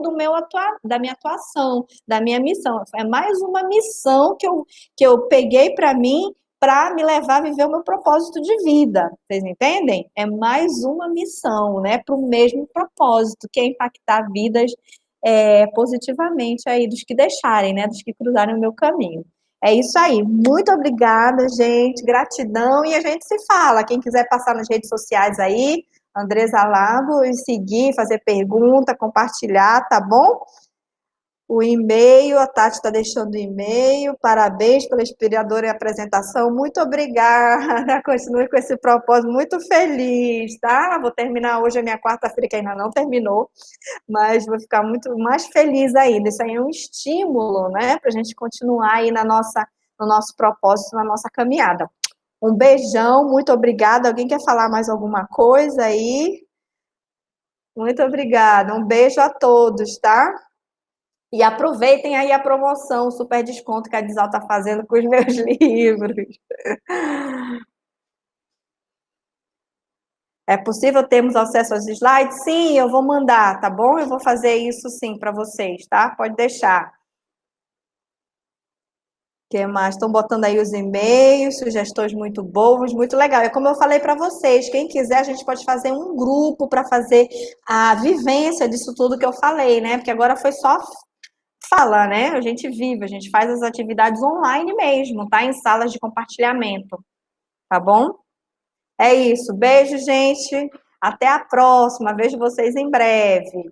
da minha atuação, da minha missão. É mais uma missão que eu peguei para mim, para me levar a viver o meu propósito de vida. Vocês entendem? É mais uma missão, né? Para o mesmo propósito, que é impactar vidas positivamente aí dos que deixarem, né? Dos que cruzarem o meu caminho. É isso aí. Muito obrigada, gente. Gratidão. E a gente se fala. Quem quiser passar nas redes sociais aí, Andressa Lago, e seguir, fazer pergunta, compartilhar, tá bom? O e-mail, a Tati está deixando o e-mail. Parabéns pela inspiradora e apresentação. Muito obrigada. Continue com esse propósito, muito feliz, tá? Vou terminar hoje a minha quarta-feira, que ainda não terminou, mas vou ficar muito mais feliz ainda. Isso aí é um estímulo, né? Para a gente continuar aí no nosso propósito, na nossa caminhada. Um beijão, muito obrigada. Alguém quer falar mais alguma coisa aí? Muito obrigada. Um beijo a todos, tá? E aproveitem aí a promoção, o super desconto que a Dizal está fazendo com os meus livros. É possível termos acesso aos slides? Sim, eu vou mandar, tá bom? Eu vou fazer isso sim para vocês, tá? Pode deixar. O que mais? Estão botando aí os e-mails, sugestões muito boas, muito legal. É como eu falei para vocês, quem quiser a gente pode fazer um grupo para fazer a vivência disso tudo que eu falei, né? Porque agora foi só fala, né? A gente vive, a gente faz as atividades online mesmo, tá? Em salas de compartilhamento, tá bom? É isso. Beijo, gente. Até a próxima. Vejo vocês em breve.